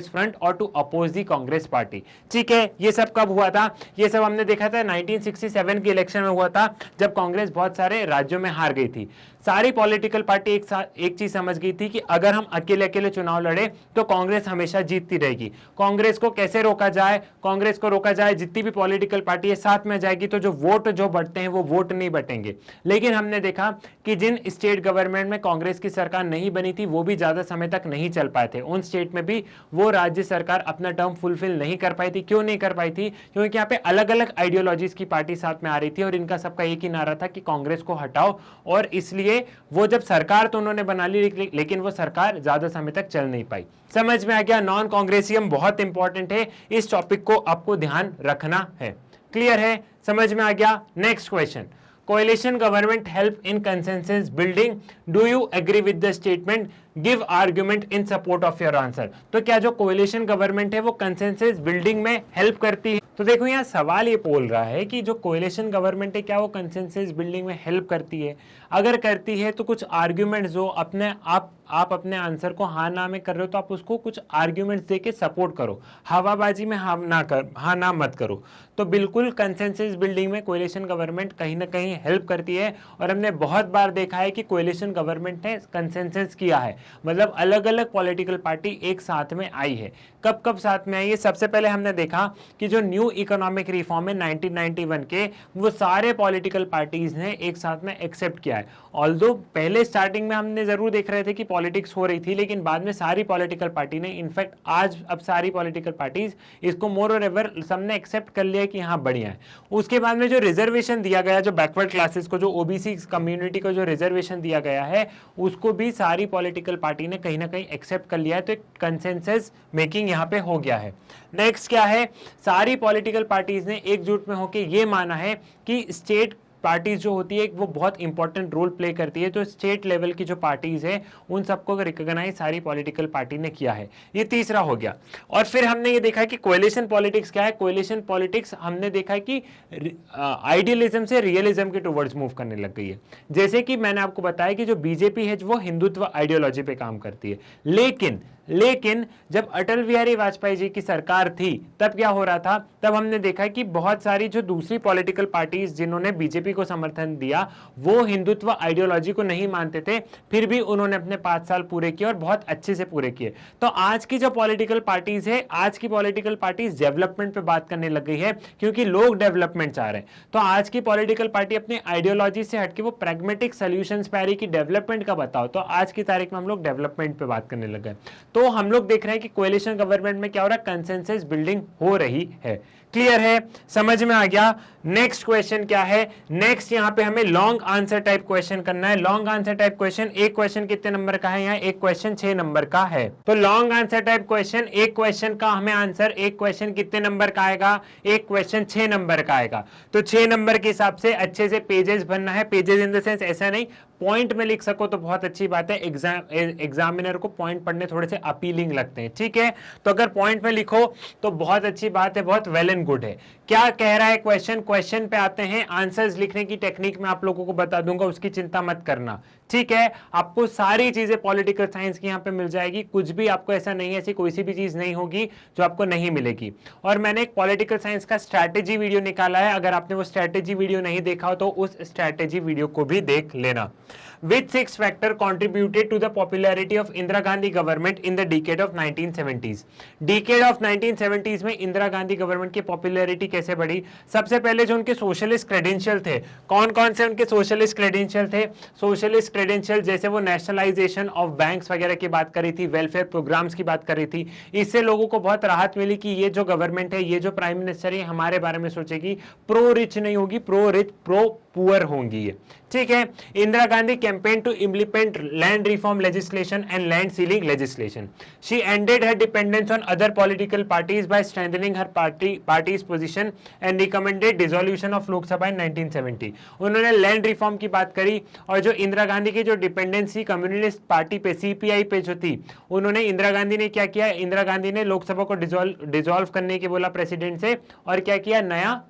front और to oppose the Congress party. ठीक है, ये सब कब हुआ था? ये सब हमने देखा था 1967 के इलेक्शन में हुआ था, जब कांग्रेस बहुत सारे राज्यों में हार गई थी। सारी पॉलिटिकल पार्टी एक चीज समझ गई थी कि अगर हम अकेले अकेले चुनाव लड़े तो कांग्रेस हमेशा जीतती रहेगी। कांग्रेस को कैसे रोका जाए? कांग्रेस को रोका जाए, जितनी भी पॉलिटिकल पार्टी है साथ में जाएगी तो जो वोट जो बढ़ते हैं वो वोट नहीं बटेंगे। लेकिन हमने देखा कि जिन स्टेट गवर्नमेंट में कांग्रेस की सरकार नहीं बनी थी वो भी ज्यादा समय तक नहीं चल पाए थे। उन स्टेट में भी वो राज्य सरकार अपना टर्म फुलफिल नहीं कर पाई थी। क्यों नहीं कर पाई थी? क्योंकि यहाँ पे अलग अलग आइडियोलॉजीज की पार्टी साथ में आ रही थी और इनका सबका एक ही नारा था कि कांग्रेस को हटाओ, और इसलिए वो जब सरकार तो उन्होंने बना ली लेकिन वो सरकार ज्यादा समय तक चल नहीं पाई। समझ में आ गया? नॉन कांग्रेसियम बहुत इंपॉर्टेंट है, इस टॉपिक को आपको ध्यान रखना है। क्लियर है? समझ में आ गया? Next question, coalition government help in consensus building, do you agree with the statement, give argument in support of your answer। तो क्या जो coalition government है वो consensus building में help करती है? तो देखो यहाँ सवाल ये बोल रहा है कि जो coalition government है क्या वो consensus building में help करती है? अगर करती है तो कुछ आर्ग्यूमेंट्स जो आप अपने आंसर को हाँ ना में कर रहे हो तो आप उसको कुछ आर्ग्यूमेंट्स देके सपोर्ट करो, हवाबाजी में हाँ ना मत करो। तो बिल्कुल कंसेंसस बिल्डिंग में कोएलिशन गवर्नमेंट कहीं ना कहीं हेल्प करती है, और हमने बहुत बार देखा है कि कोएलिशन गवर्नमेंट ने कंसेंसस किया है, मतलब अलग अलग पॉलिटिकल पार्टी एक साथ में आई है। कब कब साथ में आई है? सबसे पहले हमने देखा कि जो न्यू इकोनॉमिक रिफॉर्म है 1991 के, वो सारे पॉलिटिकल पार्टीज ने एक साथ में एक्सेप्ट किया है। ऑल्दो पहले स्टार्टिंग में हमने जरूर देख रहे थे कि पॉलिटिक्स हो रही थी, लेकिन बाद में सारी पॉलिटिकल पार्टी ने, इनफैक्ट आज अब सारी पॉलिटिकल पार्टीज इसको मोर और एवर सबने एक्सेप्ट कर लिया कि हाँ बढ़िया है। उसके बाद में जो रिजर्वेशन दिया गया, जो बैकवर्ड क्लासेस को, जो ओबीसी कम्युनिटी को जो रिजर्वेशन दिया गया है, उसको भी सारी पॉलिटिकल पार्टी ने कहीं ना कहीं एक्सेप्ट कर लिया है। तो एक कंसेंसस मेकिंग यहाँ पे हो गया है। नेक्स्ट क्या है? सारी पॉलिटिकल पार्टीज ने एकजुट में होकर ये माना है कि स्टेट पार्टीज जो होती है वो बहुत इंपॉर्टेंट रोल प्ले करती है। तो स्टेट लेवल की जो पार्टीज है उन सबको रिकॉग्नाइज सारी पॉलिटिकल पार्टी ने किया है। ये तीसरा हो गया। और फिर हमने ये देखा कि कोएलिशन पॉलिटिक्स क्या है? कोएलिशन पॉलिटिक्स हमने देखा है कि आइडियलिज्म से रियलिज्म के टुवर्ड्स मूव करने लग गई है। जैसे कि मैंने आपको बताया कि जो बीजेपी है वो हिंदुत्व आइडियोलॉजी पे काम करती है, लेकिन जब अटल बिहारी वाजपेयी जी की सरकार थी तब क्या हो रहा था? तब हमने देखा कि बहुत सारी जो दूसरी पॉलिटिकल पार्टीज जिन्होंने बीजेपी को समर्थन दिया वो हिंदुत्व आइडियोलॉजी को नहीं मानते थे, फिर भी उन्होंने अपने 5 साल पूरे किए और बहुत अच्छे से पूरे किए। तो आज की जो पॉलिटिकल पार्टीज है, आज की पॉलिटिकल पार्टीज डेवलपमेंट पे बात करने लग गई है, क्योंकि लोग डेवलपमेंट चाह रहे हैं। तो आज की पॉलिटिकल पार्टी अपनी आइडियोलॉजी से हटके वो प्रैग्मेटिक सॉल्यूशंस पे आ रही कि डेवलपमेंट का बताओ। तो आज की तारीख में हम लोग डेवलपमेंट पे बात करने लग गए। तो हम लोग देख रहे हैं कि कोएलिशन गवर्नमेंट में क्या हो रहा है? कंसेंसस बिल्डिंग हो रही है। क्लियर है? समझ में आ गया? नेक्स्ट क्वेश्चन क्या है? नेक्स्ट यहां पे हमें लॉन्ग आंसर टाइप क्वेश्चन करना है। लॉन्ग आंसर टाइप क्वेश्चन, एक क्वेश्चन कितने नंबर का है? यहाँ एक क्वेश्चन 6 नंबर का है। तो लॉन्ग आंसर टाइप क्वेश्चन, एक क्वेश्चन का हमें आंसर, एक क्वेश्चन कितने नंबर का आएगा? एक क्वेश्चन 6 नंबर का आएगा। तो 6 नंबर के हिसाब से अच्छे से पेजेस भरना है। पेजेस इन द सेंस ऐसा नहीं, पॉइंट में लिख सको तो बहुत अच्छी बात है। एग्जामिनर को पॉइंट पढ़ने थोड़े से अपीलिंग लगते हैं, ठीक है? तो अगर पॉइंट में लिखो तो बहुत अच्छी बात है, बहुत वेल एंड गुड है। क्या कह रहा है क्वेश्चन? क्वेश्चन पे आते हैं। आंसर्स लिखने की टेक्निक मैं आप लोगों को बता दूंगा, उसकी चिंता मत करना, ठीक है? आपको सारी चीजें पॉलिटिकल साइंस की यहाँ पे मिल जाएगी, कुछ भी आपको ऐसा नहीं है, ऐसी कोई सी भी चीज नहीं होगी जो आपको नहीं मिलेगी। और मैंने एक पॉलिटिकल साइंस का स्ट्रैटेजी वीडियो निकाला है, अगर आपने वो स्ट्रैटेजी वीडियो नहीं देखा हो तो उस स्ट्रैटेजी वीडियो को भी देख लेना। Which 6 factor contributed to the popularity of Indira Gandhi government in the decade of 1970s? Decade of 1970s में इंदिरा गांधी गवर्नमेंट की पॉपुलैरिटी कैसे बढ़ी? सबसे पहले जो उनके सोशलिस्ट क्रेडेंशियल थे, कौन कौन से उनके सोशलिस्ट क्रेडेंशियल थे? सोशलिस्ट क्रेडेंशियल जैसे वो नेशनलाइजेशन ऑफ बैंक्स वगैरह की बात करी थी, वेलफेयर प्रोग्राम्स की बात करी थी। इससे लोगों को बहुत राहत मिली कि ये जो गवर्नमेंट है, ये जो प्राइम मिनिस्टर है, हमारे बारे में सोचेगी, प्रो रिच नहीं होगी, प्रो रिच प्रो पुअर होंगी, ठीक है? Indira Gandhi campaign to implement land reform legislation and land ceiling legislation. She ended her dependence on other political parties by strengthening her parties position and recommended dissolution of Lok Sabha in 1970। उन्होंने land reform की बात करी, और जो इंदिरा गांधी की जो डिपेंडेंसी कम्युनिस्ट पार्टी पे, CPI पे जो थी, उन्होंने, इंदिरा गांधी ने क्या किया? इंदिरा गांधी ने लोकसभा को डिसॉल्व करने की बोला प्रेसिडेंट से, और क्या किया? नया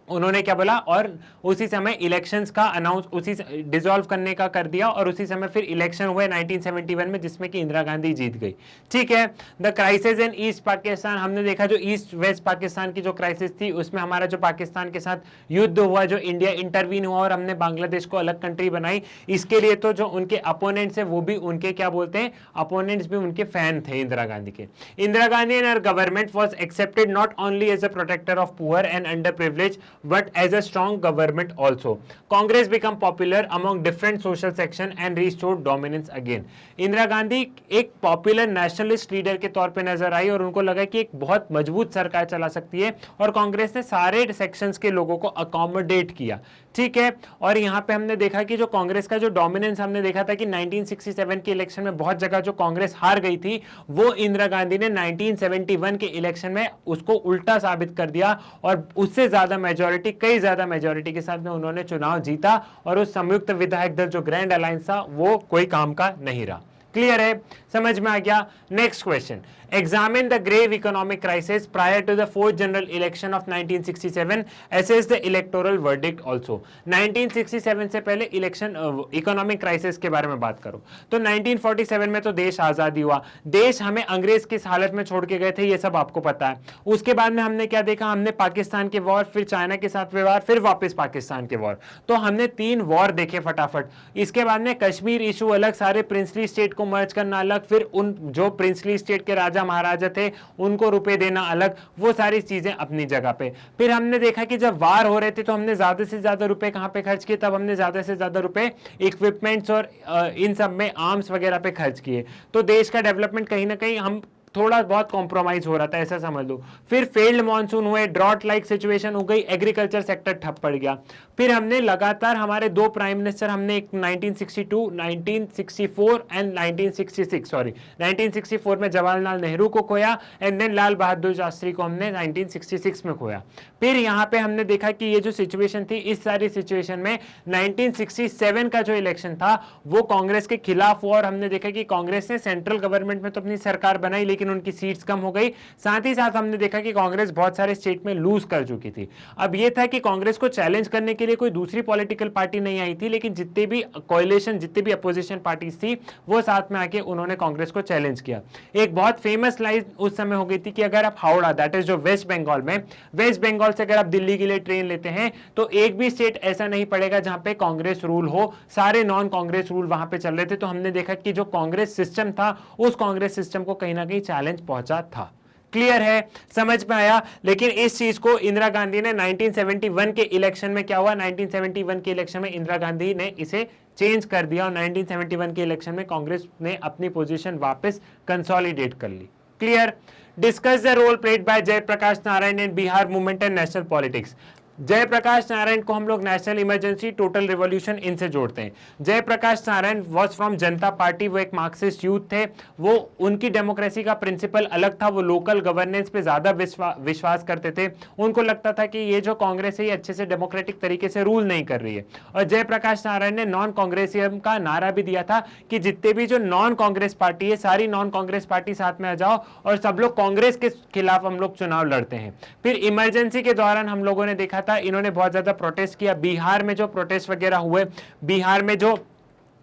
उन्होंने क्या बोला, और उसी समय इलेक्शंस का अनाउंस उसी डिसॉल्व करने का कर दिया, और उसी समय फिर इलेक्शन हुए 1971 में, जिसमें कि इंदिरा गांधी जीत गई। ठीक है। The crisis in east Pakistan, हमने देखा जो ईस्ट वेस्ट पाकिस्तान की जो क्राइसिस थी, उसमें हमारा जो पाकिस्तान के साथ युद्ध हुआ, जो इंडिया इंटरवीन हुआ और हमने बांग्लादेश को अलग कंट्री बनाई, इसके लिए तो जो उनके अपोनेंट्स है वो भी उनके क्या बोलते हैं, अपोनेंट्स भी उनके फैन थे इंदिरा गांधी के। Indira Gandhi and her government was accepted not only as a protector of poor and under privilege but as a strong government also. Congress became popular among different social section and restored dominance again. Indira Gandhi एक popular nationalist leader के तौर पे नजर आई और उनको लगा कि एक बहुत मजबूत सरकार चला सकती है, और कांग्रेस ने सारे सेक्शंस के लोगों को अकोमोडेट किया। ठीक है। और यहाँ पे हमने देखा कि जो कांग्रेस का जो डोमिनेंस हमने देखा था कि 1967 के इलेक्शन में बहुत जगह जो कांग्रेस हार गई थी, वो इंदिरा गांधी ने 1971 के इलेक्शन में उसको उल्टा साबित कर दिया, और उससे ज्यादा मेजॉरिटी, कई ज्यादा मेजॉरिटी के साथ में उन्होंने चुनाव जीता, और उस संयुक्त विधायक दल जो ग्रैंड अलायंस था वो कोई काम का नहीं रहा। क्लियर है, समझ में आ गया। Next question, examine the grave economic crisis prior to the fourth general election of 1967, assess the electoral verdict also। 1967 से पहले इलेक्शन इकोनॉमिक क्राइसिस के बारे में बात करो तो 1947 में तो देश आजादी हुआ, देश हमें अंग्रेज किस हालत में छोड़ के गए थे ये सब आपको पता है। उसके बाद में हमने क्या देखा, हमने पाकिस्तान के वॉर, फिर चाइना के साथ व्यवहार, फिर वापस पाकिस्तान के वॉर, तो हमने 3 वॉर देखे फटाफट। इसके बाद में कश्मीर इशू अलग, सारे प्रिंसली स्टेट को मर्ज करना अलग, फिर उन जो प्रिंसली स्टेट के राजा महाराजा थे उनको रुपए देना अलग, वो सारी चीजें अपनी जगह पे। फिर हमने देखा कि जब वार हो रहे थे तो हमने ज्यादा से ज्यादा रुपए कहां पे खर्च किए, तब हमने ज्यादा से ज्यादा रुपए इक्विपमेंट्स और इन सब में आर्म्स वगैरह पे खर्च किए, तो देश का डेवलपमेंट कहीं ना कहीं हम थोड़ा बहुत कॉम्प्रोमाइज हो रहा था, ऐसा समझ लो। फिर फेल्ड मॉनसून हुए, ड्रॉट लाइक सिचुएशन हो गई, एग्रीकल्चर सेक्टर ठप पड़ गया। फिर हमने लगातार हमारे 2 प्राइम मिनिस्टर, हमने एक 1962, 1964 एंड 1964 में जवाहरलाल नेहरू को खोया, एंड देन लाल बहादुर शास्त्री को हमने 1966 में खोया। फिर यहाँ पे हमने देखा कि ये जो सिचुएशन थी, इस सारी सिचुएशन में 1967 का जो इलेक्शन था वो कांग्रेस के खिलाफ हुआ, और हमने देखा कि कांग्रेस ने सेंट्रल गवर्नमेंट में तो अपनी सरकार बनाई, लेकिन उनकी सीट्स कम हो गई। साथ ही साथ हमने देखा कि कांग्रेस बहुत सारे स्टेट में लूज कर चुकी थी। अब यह था कि कांग्रेस को चैलेंज करने के लिए कोई दूसरी पॉलिटिकल पार्टी नहीं आई थी, लेकिन जितने भी कोएलिशन, जितने भी अपोजिशन पार्टीज थी, वो साथ में आके उन्होंने कांग्रेस को चैलेंज किया। एक बहुत फेमस लाइन उस समय हो गई थी कि अगर आप हावड़ा, दैट इज जो वेस्ट बंगाल में, वेस्ट बंगाल से अगर आप दिल्ली के लिए ट्रेन लेते हैं तो एक भी स्टेट ऐसा नहीं पड़ेगा जहां पे कांग्रेस रूल हो, सारे नॉन कांग्रेस रूल वहां पे चल रहे थे। तो हमने देखा कि जो कांग्रेस सिस्टम था, उस कांग्रेस सिस्टम को कहीं ना कहीं चैलेंज पहुंचा था। क्लियर है, समझ में आया। लेकिन इस चीज को इंदिरा गांधी ने 1971 के इलेक्शन में क्या हुआ, 1971 के इलेक्शन में इंदिरा गांधी ने इसे चेंज कर दिया, और 1971 के इलेक्शन में कांग्रेस ने अपनी पोजीशन वापस कंसोलिडेट कर ली। Clear. Discuss the role played by Jayaprakash Narayan in Bihar movement and national politics. Jayaprakash Narayan को हम लोग नेशनल इमरजेंसी, टोटल रिवॉल्यूशन, इनसे जोड़ते हैं। Jayaprakash Narayan was from Janata party, वो एक मार्क्सिस्ट यूथ थे। वो, उनकी डेमोक्रेसी का प्रिंसिपल अलग था, वो लोकल गवर्नेंस पे ज्यादा विश्वास करते थे। उनको लगता था कि ये जो कांग्रेस है ये अच्छे से डेमोक्रेटिक तरीके से रूल नहीं कर रही है। और जयप्रकाश नारायण ने नॉन कांग्रेसिज्म का नारा भी दिया था कि जितने भी जो नॉन कांग्रेस पार्टी है, सारी नॉन कांग्रेस पार्टी साथ में आ जाओ और सब लोग कांग्रेस के खिलाफ हम लोग चुनाव लड़ते हैं। फिर इमरजेंसी के दौरान हम लोगों ने देखा था, इन्होंने बहुत ज्यादा प्रोटेस्ट किया। बिहार में जो प्रोटेस्ट वगैरह हुए, बिहार में जो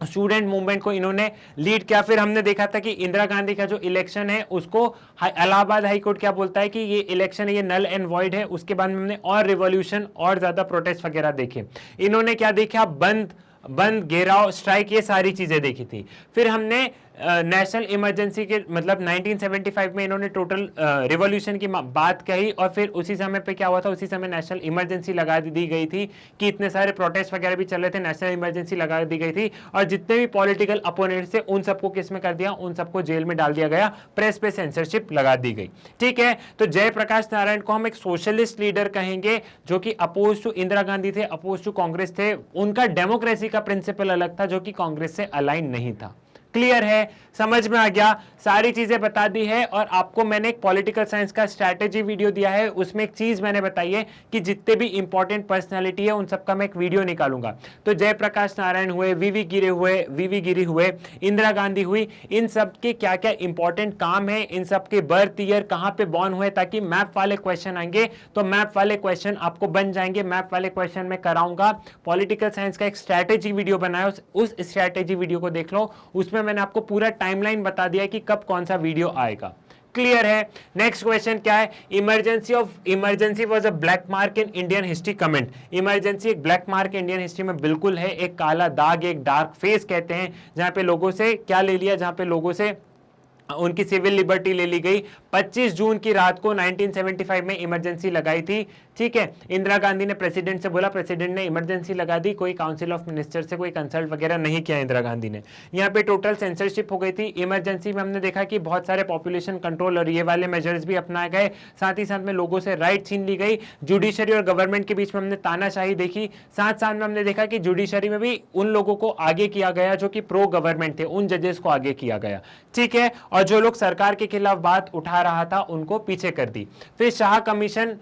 स्टूडेंट मूवमेंट को इन्होंने लीड किया। फिर हमने देखा था कि इंदिरा गांधी का जो इलेक्शन है उसको इलाहाबाद हाई कोर्ट क्या बोलता है कि ये इलेक्शन है, ये नल एंड वॉइड है। उसके बाद में हमने और रिवॉल्यूशन और ज्यादा प्रोटेस्ट वगैरह देखे। इन्होंने क्या देखा, बंद घेराव, स्ट्राइक, ये सारी चीजें देखी थी। फिर हमने नेशनल इमरजेंसी के मतलब 1975 में इन्होंने टोटल रिवॉल्यूशन की बात कही, और फिर उसी समय पे क्या हुआ था, उसी समय नेशनल इमरजेंसी लगा दी गई थी कि इतने सारे प्रोटेस्ट वगैरह भी चल रहे थे, नेशनल इमरजेंसी लगा दी गई थी। और जितने भी पॉलिटिकल अपोनेंट्स थे उन सबको किस में कर दिया, उन सबको जेल में डाल दिया गया, प्रेस पे सेंसरशिप लगा दी गई। ठीक है। तो जयप्रकाश नारायण को हम एक सोशलिस्ट लीडर कहेंगे, जो कि अपोज टू इंदिरा गांधी थे, अपोज टू कांग्रेस थे। उनका डेमोक्रेसी का प्रिंसिपल अलग था, जो कि कांग्रेस से अलाइन नहीं था। क्लियर है, समझ में आ गया, सारी चीजें बता दी है। और आपको मैंने एक पॉलिटिकल साइंस का स्ट्रैटेजी वीडियो दिया है, उसमें एक चीज मैंने बताई है कि जितने भी इंपॉर्टेंट पर्सनालिटी है उन सबका मैं एक वीडियो निकालूंगा। तो जयप्रकाश नारायण हुए, वीवी गिरी हुए, इंदिरा गांधी हुई, इन सब के क्या क्या इंपॉर्टेंट काम है, इन सब के बर्थ ईयर, कहां पे बॉर्न हुए, ताकि मैप वाले क्वेश्चन आएंगे तो मैप वाले क्वेश्चन आपको बन जाएंगे। मैप वाले क्वेश्चन में कराऊंगा। पॉलिटिकल साइंस का एक स्ट्रैटेजी वीडियो बनाया, उस स्ट्रैटेजी वीडियो को देख लो, उसमें मैंने आपको पूरा टाइमलाइन बता दिया कि कब कौन सा वीडियो आएगा। क्लियर है। नेक्स्ट क्वेश्चन क्या है, emergency was a black mark in Indian history, comment. Emergency एक ब्लैक मार्क इंडियन हिस्ट्री में बिल्कुल है, एक काला दाग, एक डार्क फेस कहते हैं, जहां पे लोगों से क्या ले लिया, जहां पे लोगों से उनकी सिविल लिबर्टी ले ली गई। 25 जून की रात को 1975 में इमरजेंसी लगाई थी, ठीक है। इंदिरा गांधी ने प्रेसिडेंट से बोला, प्रेसिडेंट ने इमरजेंसी लगा दी, कोई काउंसिल ऑफ मिनिस्टर से कोई कंसल्ट वगैरह नहीं किया इंदिरा गांधी ने। यहाँ पे टोटल सेंसरशिप हो गई थी। इमरजेंसी में हमने देखा कि बहुत सारे पॉपुलेशन कंट्रोल और ये वाले मेजर्स भी अपनाए गए, साथ ही साथ में लोगों से राइट छीन ली गई। जुडिशरी और गवर्नमेंट के बीच में हमने तानाशाही देखी, साथ साथ में हमने देखा कि जुडिशरी में भी उन लोगों को आगे किया गया जो कि प्रो गवर्नमेंट थे, उन जजेस को आगे किया गया, ठीक है। और जो लोग सरकार के खिलाफ बात उठा रहा था उनको पीछे कर दी। फिर शाह कमीशन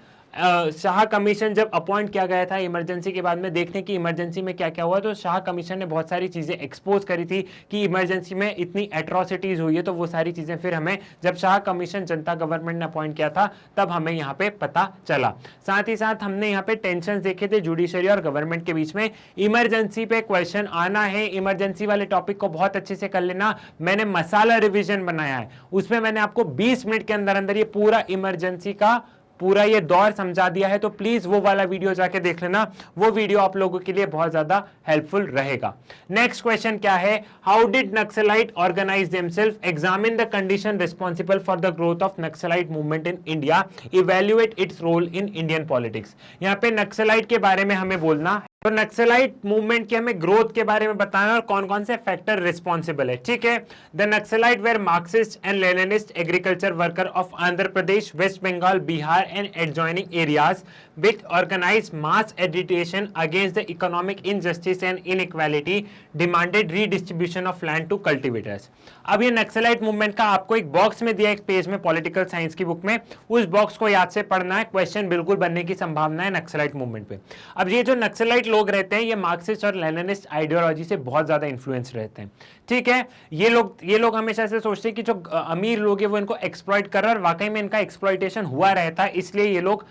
जब अपॉइंट किया गया था इमरजेंसी के बाद में, देखने की इमरजेंसी में क्या क्या हुआ, तो शाह कमीशन ने बहुत सारी चीजें एक्सपोज करी थी कि इमरजेंसी में इतनी एट्रोसिटीज हुई है। तो वो सारी चीजें फिर हमें जब शाह कमीशन जनता गवर्नमेंट ने अपॉइंट किया था तब हमें यहाँ पे पता चला। साथ ही साथ हमने यहाँ पे टेंशन देखे थे जुडिशरी और गवर्नमेंट के बीच में। इमरजेंसी पे क्वेश्चन आना है, इमरजेंसी वाले टॉपिक को बहुत अच्छे से कर लेना। मैंने मसाला रिविजन बनाया है, उसमें मैंने आपको 20 मिनट के अंदर अंदर ये पूरा इमरजेंसी का पूरा ये दौर समझा दिया है। तो प्लीज वो वाला वीडियो जाके देख लेना, वो वीडियो आप लोगों के लिए बहुत ज्यादा हेल्पफुल रहेगा। नेक्स्ट क्वेश्चन क्या है, how did naxalite organize themself, examine the condition responsible for the growth of naxalite movement in India, evaluate its role in Indian politics. यहाँ पे नक्सलाइट के बारे में हमें बोलना, तो नक्सलाइट मूवमेंट के हमें ग्रोथ के बारे में बताना और कौन कौन से फैक्टर रिस्पॉन्सिबल है, ठीक है। The naxalite were Marxist and Leninist agriculture worker of Andhra Pradesh, west Bengal, Bihar and adjoining areas which organized mass agitation against the economic injustice and inequality, demanded redistribution of land to cultivators। अब ये naxalite movement का आपको एक box में दिया, एक page में political science की बुक में, उस बॉक्स को याद से पढ़ना है, क्वेश्चन बिल्कुल बनने की संभावना है नक्सलाइट मूवमेंट पे। अब ये जो नक्सलाइट लोग रहते हैं ये मार्क्सिस्ट और लेनिनिस्ट आइडियोलॉजी से बहुत ज्यादा इन्फ्लुएंस रहते हैं, ठीक है। ये लोग हमेशा से सोचते हैं कि जो अमीर लोग हैं वो इनको एक्सप्लॉइट कर रहे हैं, और वाकई में इनका एक्सप्लॉइटेशन हुआ रहता है, इसलिए ये लोग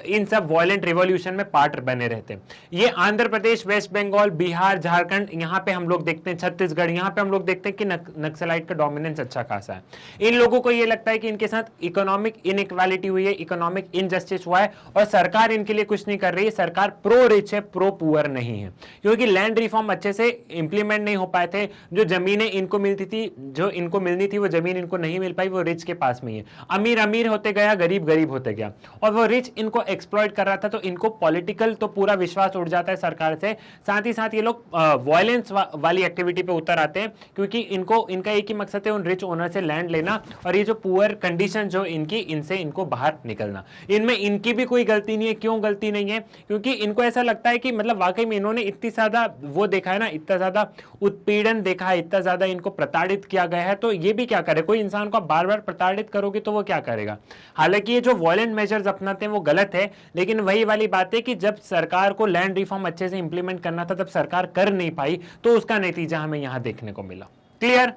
इन सब वायलेंट रिवॉल्यूशन में पार्ट बने रहते हैं। ये आंध्र प्रदेश, वेस्ट बंगाल, बिहार, झारखंड, यहाँ पे हम लोग देखते हैं, छत्तीसगढ़, यहाँ पे हम लोग देखते हैं कि नक्सलाइट का डोमिनेंस अच्छा खासा है। इन लोगों को ये लगता है कि इनके साथ इकोनॉमिक इनइक्वालिटी हुई है, इकोनॉमिक इनजस्टिस हुआ है, और सरकार इनके लिए कुछ नहीं कर रही है। सरकार प्रो रिच है, प्रो पुअर नहीं है, क्योंकि लैंड रिफॉर्म अच्छे से इंप्लीमेंट नहीं हो पाए थे। जो जमीनें इनको मिलती थी, जो इनको मिलनी थी, वो जमीन इनको नहीं मिल पाई, वो रिच के पास में ही है। अमीर अमीर होते गया, गरीब गरीब होते गया, और वो रिच इनको एक्सप्लॉइट कर रहा था। तो इनको पॉलिटिकल तो पूरा विश्वास उठ जाता है सरकार से, साथ ही साथ ये लोग वायलेंस वाली एक्टिविटी पे उतर आते हैं, क्योंकि इनका एक ही मकसद है उन रिच ओनर से लैंड लेना, और ये जो पुअर कंडीशन जो इनकी, इनसे इनको बाहर निकलना। इनमें इनकी भी कोई गलती नहीं है। क्यों गलती नहीं है? क्योंकि इनको ऐसा लगता है कि मतलब वाकई में इन्होंने इतनी ज्यादा वो देखा है ना, इतना ज्यादा उत्पीड़न देखा है, इतना ज्यादा इनको प्रताड़ित किया गया है, तो ये भी क्या करे, कोई इंसान को बार बार प्रताड़ित करोगे तो वो क्या करेगा। हालांकि ये जो वायलेंट मेजर्स अपनाते हैं वो गलत है, लेकिन वही वाली बात है कि जब सरकार को लैंड रिफॉर्म अच्छे से इंप्लीमेंट करना था तब सरकार कर नहीं पाई, तो उसका नतीजा हमें यहां देखने को मिला। Clear?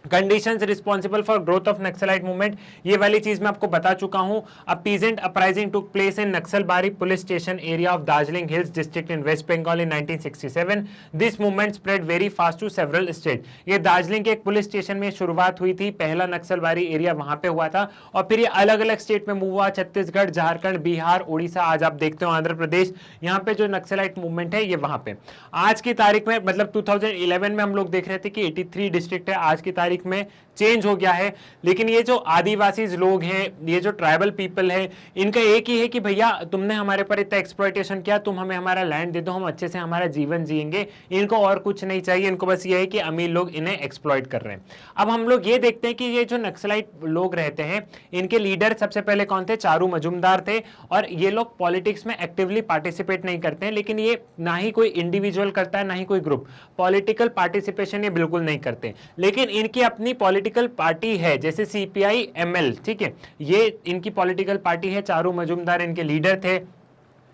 Conditions responsible for growth of naxalite movement, ये वाली चीज मैं आपको बता चुका हूं। A peasant uprising took place in Naxalbari police station area of Darjeeling hills district in West Bengal in 1967। This movement spread very fast to several state. ये दार्जिलिंग के एक पुलिस स्टेशन में शुरुआत हुई थी, पहला नक्सलबारी एरिया वहां पे हुआ था, और फिर ये अलग अलग स्टेट में मूव हुआ, छत्तीसगढ़, झारखंड, बिहार, उड़ीसा, आज आप देखते हो आंध्र प्रदेश। यहाँ पे जो नक्सलाइट मूवमेंट है ये वहां पे आज की तारीख में, मतलब 2011 में हम लोग देख रहे थे कि 83 डिस्ट्रिक्ट है, आज की तारीख तारीख में चेंज हो गया है। लेकिन ये जो आदिवासी लोग हैं, ये जो ट्राइबल पीपल है, इनका एक ही है कि भैया तुमने हमारे पर इतना एक्सप्लॉयटेशन किया, तुम हमें हमारा लैंड दे दो, हम अच्छे से हमारा जीवन जिएंगे। इनको और कुछ नहीं चाहिए, इनको बस ये है कि अमीर लोग इन्हें एक्सप्लॉयट कर रहे हैं। अब हम लोग ये देखते हैं कि ये जो नक्सलाइट लोग रहते हैं, इनके लीडर सबसे पहले कौन थे? चारू मजुमदार थे। और ये लोग पॉलिटिक्स में एक्टिवली पार्टिसिपेट नहीं करते हैं, लेकिन ये ना ही कोई इंडिविजुअल करता है ना ही कोई ग्रुप, पॉलिटिकल पार्टिसिपेशन ये बिल्कुल नहीं करते। लेकिन इनकी अपनी पॉलिटिकल पार्टी है, जैसे सीपीआई एमएल, ठीक है, ये इनकी पॉलिटिकल पार्टी है। चारू मजुमदार इनके लीडर थे,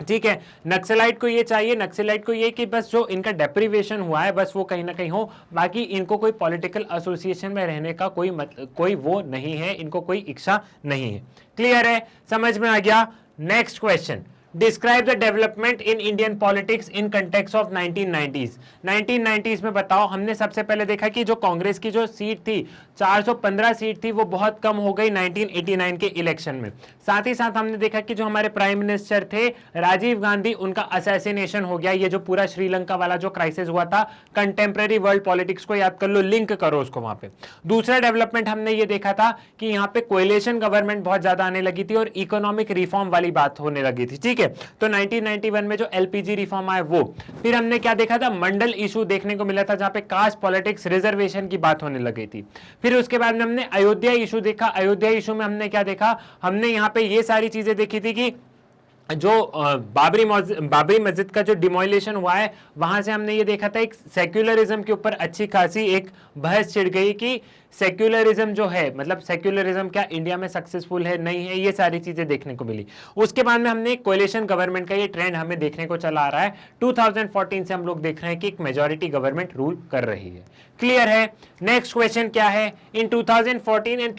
ठीक है। नक्सलाइट को ये चाहिए, नक्सलाइट को ये कि बस जो इनका डेप्रीवेशन हुआ है बस वो कहीं ना कहीं हो, बाकी इनको कोई पॉलिटिकल एसोसिएशन में रहने का कोई वो नहीं है, इनको कोई इच्छा नहीं है। क्लियर है? समझ में आ गया? Next question, describe the development in Indian politics in context of 1990s। 1990s में बताओ। हमने सबसे पहले देखा कि जो कांग्रेस की जो सीट थी 415 सीट थी, वो बहुत कम हो गई 1989 के इलेक्शन में। साथ ही साथ हमने देखा कि जो हमारे प्राइम मिनिस्टर थे राजीव गांधी, उनका असैसिनेशन हो गया। ये जो पूरा श्रीलंका वाला जो क्राइसिस हुआ था, कंटेम्प्रेरी वर्ल्ड पॉलिटिक्स को याद कर लो, लिंक करो उसको वहां पे। दूसरा डेवलपमेंट हमने ये देखा था कि यहाँ पे कोएलिशन गवर्नमेंट बहुत ज्यादा आने लगी थी और इकोनॉमिक रिफॉर्म वाली बात होने लगी थी, ठीक है। तो 1991 में जो एलपीजी रिफॉर्म आया वो। फिर हमने क्या देखा था? मंडल इशू देखने को मिला था, जहां पे कास्ट पॉलिटिक्स रिजर्वेशन की बात होने लगी थी। फिर उसके बाद में हमने अयोध्या इशू देखा। अयोध्या इशू में हमने क्या देखा? हमने यहां पे ये सारी चीजें देखी थी कि जो बाबरी मस्जिद का जो डिमोलिशन हुआ है, वहां से हमने ये देखा था एक सेक्युलरिज्म के ऊपर अच्छी खासी एक बहस छिड़ गई कि सेक्युलरिज्म जो है, मतलब सेक्युलरिज्म क्या इंडिया में सक्सेसफुल है नहीं है, ये सारी चीजें देखने को मिली। उसके बाद में हमने कोएलिशन गवर्नमेंट का ये ट्रेंड हमें देखने को चला आ रहा है। 2014 से हम लोग देख रहे हैं कि एक मेजॉरिटी गवर्नमेंट रूल कर रही है। क्लियर है? नेक्स्ट क्वेश्चन क्या है? इन 2014 and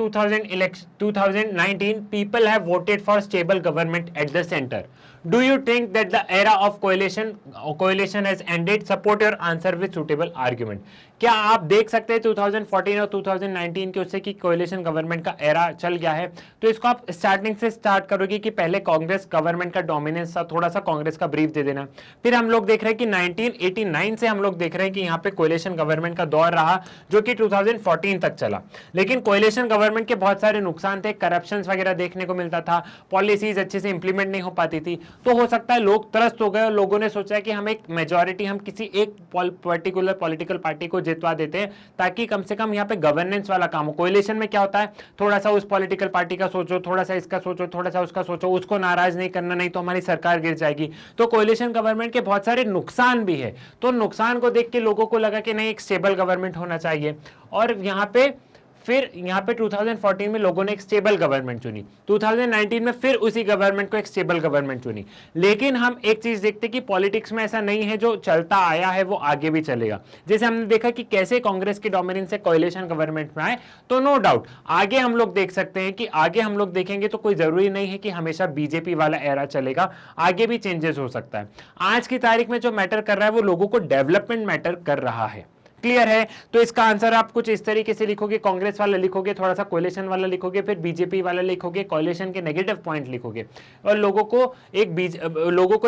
2019 people have voted for stable government at the centre. Do you think that the era of coalition has ended? Support your answer with suitable argument. क्या आप देख सकते हैं 2014 और 2019 के उससे कि कोएलिशन गवर्नमेंट का एरा चल गया है? तो इसको आप स्टार्टिंग से स्टार्ट करोगे कि पहले कांग्रेस गवर्नमेंट का डोमिनेंस था, थोड़ा सा कांग्रेस का ब्रीफ दे देना। फिर हम लोग देख रहे हैं कि 1989 से हम लोग देख रहे हैं कि यहाँ पे कोएलिशन गवर्नमेंट का दौर रहा, जो कि 2014 तक चला। लेकिन कोएलिशन गवर्नमेंट के बहुत सारे नुकसान थे, करप्शन वगैरह देखने को मिलता था, पॉलिसीज अच्छे से इंप्लीमेंट नहीं हो पाती थी। तो हो सकता है लोग त्रस्त हो गए और लोगों ने सोचा कि हम एक मेजॉरिटी, हम किसी एक पर्टिकुलर पॉलिटिकल पार्टी को जितवा देते हैं, ताकि कम से कम यहाँ पे गवर्नेंस वाला काम हो। कोएलिशन में क्या होता है? थोड़ा सा उस पॉलिटिकल पार्टी का सोचो, थोड़ा सा इसका सोचो, थोड़ा सा उसका सोचो, उसको नाराज नहीं करना, नहीं तो हमारी सरकार गिर जाएगी। तो कोएलिशन गवर्नमेंट के बहुत सारे नुकसान भी है। तो नुकसान को देख के लोगों को लगा कि नहीं, एक स्टेबल गवर्नमेंट होना चाहिए। और यहाँ पे 2014 में लोगों ने एक स्टेबल गवर्नमेंट चुनी, 2019 में फिर उसी गवर्नमेंट को एक स्टेबल गवर्नमेंट चुनी। लेकिन हम एक चीज देखते कि पॉलिटिक्स में ऐसा नहीं है, जो चलता आया है वो आगे भी चलेगा। जैसे हमने देखा कि कैसे कांग्रेस के डोमिनेंस से कोएलिशन गवर्नमेंट में आए, तो नो डाउट आगे हम लोग देख सकते हैं कि आगे हम लोग देखेंगे तो कोई जरूरी नहीं है कि हमेशा बीजेपी वाला एरा चलेगा, आगे भी चेंजेस हो सकता है। आज की तारीख में जो मैटर कर रहा है वो लोगों को डेवलपमेंट मैटर कर रहा है। क्लियर है? तो इसका आंसर आप कुछ इस तरीके से लिखोगे, कांग्रेस वाला लिखोगे, थोड़ा सा कोएलिशन वाला लिखोगे, फिर बीजेपी वाला लिखोगे, कोएलिशन के नेगेटिव पॉइंट लिखोगे। और लोगों को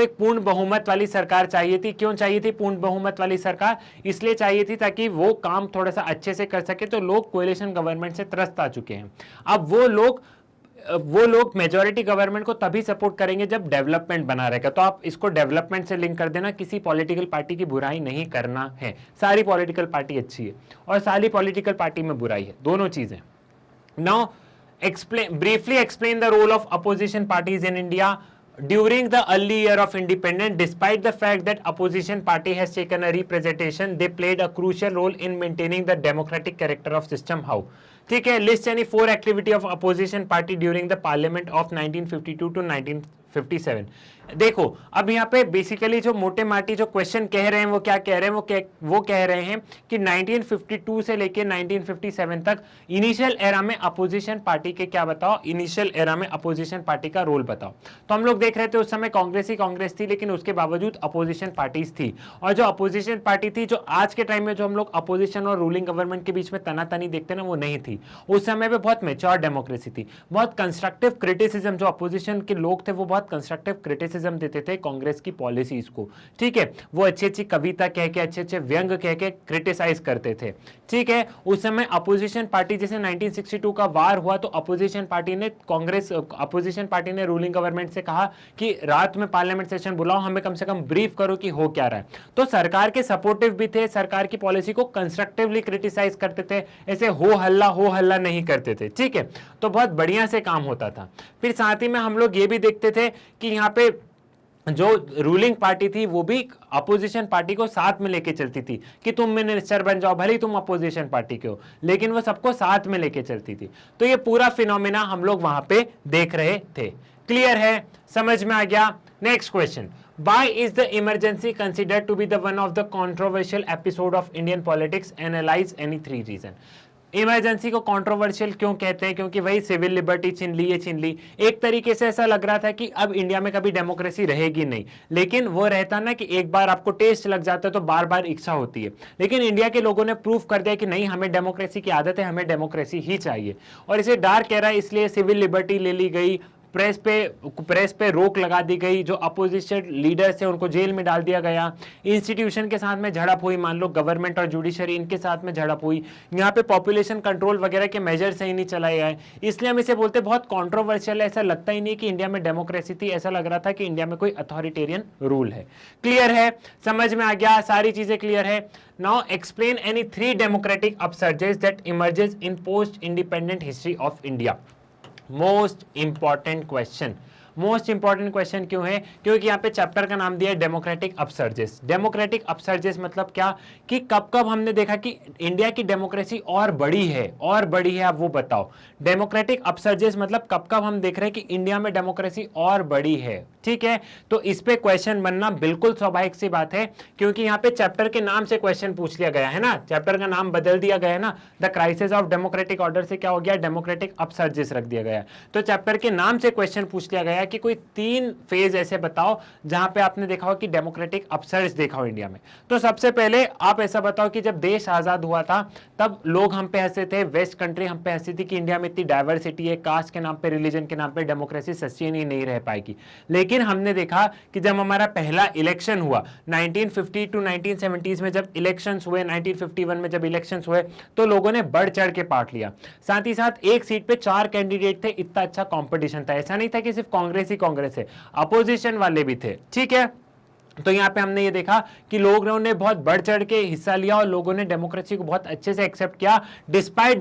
एक पूर्ण बहुमत वाली सरकार चाहिए थी। क्यों चाहिए थी पूर्ण बहुमत वाली सरकार? इसलिए चाहिए थी ताकि वो काम थोड़ा सा अच्छे से कर सके। तो लोग कोएलिशन गवर्नमेंट से त्रस्त आ चुके हैं। अब वो लोग मेजॉरिटी गवर्नमेंट को तभी सपोर्ट करेंगे जब डेवलपमेंट बना रहेगा। तो आप इसको डेवलपमेंट से लिंक कर देना। किसी पॉलिटिकल पार्टी की बुराई नहीं करना है, सारी पॉलिटिकल पार्टी अच्छी है और सारी पॉलिटिकल पार्टी में बुराई है, दोनों चीजें। Now briefly explain the role of opposition parties in India during the early year of independence. Despite the fact that opposition party has taken a representation, they played a crucial role in maintaining the democratic character of system. How? ठीक है, list यानी 4 activity of opposition party during the parliament of 1952 to 1957। देखो अब यहाँ पे basically जो मोटे माटी जो क्वेश्चन कह रहे हैं वो क्या कह रहे हैं? वो कह रहे हैं कि 1952 से लेके 1957 तक इनिशियल एरा में अपोजिशन पार्टी के क्या बताओ, इनिशियल एरा में अपोजिशन पार्टी का रोल बताओ। तो हम लोग देख रहे थे उस समय कांग्रेस ही कांग्रेस थी, लेकिन उसके बावजूद अपोजिशन पार्टीज थी। और जो अपोजिशन पार्टी थी, जो आज के टाइम में जो हम लोग अपोजिशन और रूलिंग गवर्नमेंट के बीच में तनातनी देखते ना, वो नहीं थी। उस समय पे बहुत मेच्योर डेमोक्रेसी थी, बहुत कंस्ट्रक्टिव क्रिटिसिज्म, जो अपोजिशन के लोग थे वो बहुत कंस्ट्रक्टिव क्रिटिसिज्म क्रिटिसिज्म देते थे कांग्रेस की पॉलिसीज को, ठीक है। वो अच्छी अच्छी कविता कह के, अच्छे अच्छे व्यंग कह के क्रिटिसाइज करते थे, ठीक है। उस समय अपोजिशन पार्टी, जैसे 1962 का वार हुआ तो अपोजिशन पार्टी ने रूलिंग गवर्नमेंट से कहा कि रात में पार्लियामेंट सेशन बुलाओ, हमें कम से कम ब्रीफ करो कि हो क्या रहा है। तो सरकार के सपोर्टिव भी थे, सरकार की पॉलिसी को कंस्ट्रक्टिवली क्रिटिसाइज करते थे, ऐसे हो हल्ला नहीं करते थे, ठीक है। तो बहुत बढ़िया से काम होता था। फिर साथ ही में हम लोग ये भी देखते थे कि यहाँ पे जो रूलिंग पार्टी थी वो भी अपोजिशन पार्टी को साथ में लेके चलती थी कि तुम मिनिस्टर बन जाओ, भले ही तुम अपोजिशन पार्टी के हो, लेकिन वो सबको साथ में लेके चलती थी। तो ये पूरा फिनोमेना हम लोग वहां पे देख रहे थे। क्लियर है, समझ में आ गया। Next question, why is the emergency considered to be the one of the controversial episode of Indian politics? Analyze any 3 reason. Emergency को कंट्रोवर्शियल क्यों कहते हैं? क्योंकि वही सिविल लिबर्टी छीन ली, ये छीन ली। एक तरीके से ऐसा लग रहा था कि अब इंडिया में कभी डेमोक्रेसी रहेगी नहीं, लेकिन वो रहता ना कि एक बार आपको टेस्ट लग जाता है तो बार बार इच्छा होती है। लेकिन इंडिया के लोगों ने प्रूफ कर दिया कि नहीं, हमें डेमोक्रेसी की आदत है, हमें डेमोक्रेसी ही चाहिए। और इसे डार्क एरा इसलिए सिविल लिबर्टी ले ली गई, प्रेस पे रोक लगा दी गई, जो अपोजिशन लीडर्स थे उनको जेल में डाल दिया गया, इंस्टीट्यूशन के साथ में झड़प हुई, मान लो गवर्नमेंट और जुडिशरी इनके साथ में झड़प हुई, यहाँ पे पॉपुलेशन कंट्रोल वगैरह के मेजर सही नहीं चलाए गए, इसलिए हम इसे बोलते बहुत कॉन्ट्रोवर्शियल है। ऐसा लगता ही नहीं कि इंडिया में डेमोक्रेसी थी, ऐसा लग रहा था कि इंडिया में कोई अथॉरिटेरियन रूल है। क्लियर है, समझ में आ गया, सारी चीजें क्लियर है। Now explain any 3 democratic upsurges that emerges in post independent history of India. Most important question. Most important question क्यों है? क्योंकि यहाँ पे चैप्टर का नाम दिया है डेमोक्रेटिक अपसर्जेस। डेमोक्रेटिक अपसर्जेस मतलब क्या कि कब कब हमने देखा कि इंडिया की डेमोक्रेसी और बड़ी है, आप वो बताओ। डेमोक्रेटिक अपसर्जेस मतलब कब कब हम देख रहे हैं कि इंडिया में डेमोक्रेसी और बड़ी है, ठीक है। तो इस पे क्वेश्चन बनना बिल्कुल स्वाभाविक सी बात है, क्योंकि यहाँ पे चैप्टर के नाम से क्वेश्चन पूछ लिया गया है ना, चैप्टर का नाम बदल दिया गया है ना, the crisis of democratic order से क्या हो गया, डेमोक्रेटिक अपसर्जेस रख दिया गया। तो चैप्टर के नाम से क्वेश्चन पूछ लिया गया कि कोई 3 फेज ऐसे बताओ जहां पे आपने देखा हो कि डेमोक्रेटिक अपसर्ज देखा हो इंडिया में। तो सबसे पहले आप ऐसा बताओ कि जब देश आजाद हुआ था तब लोग हम पे हंसते थे, वेस्ट कंट्री हम पे हंसती थी कि इंडिया में इतनी डाइवर्सिटी है, कास्ट के नाम पे, रिलीजन के नाम पे डेमोक्रेसी सस्टेन ही नहीं रह पाएगी। लेकिन हमने देखा कि जब हमारा पहला इलेक्शन हुआ 1950 टू 1970s में, जब इलेक्शंस हुए 1951 में जब इलेक्शंस हुए, तो लोगों ने बढ़ चढ़ के पार्ट लिया। साथ ही साथ एक सीट पे 4 कैंडिडेट थे, इतना अच्छा कंपटीशन था। ऐसा नहीं था कि सिर्फ कांग्रेस ही कांग्रेस है, अपोजिशन वाले भी थे, ठीक है। तो यहाँ पे हमने ये देखा कि लोगों ने बहुत बढ़ चढ़ के हिस्सा लिया और लोगों ने डेमोक्रेसी को बहुत अच्छे से एक्सेप्ट किया, despite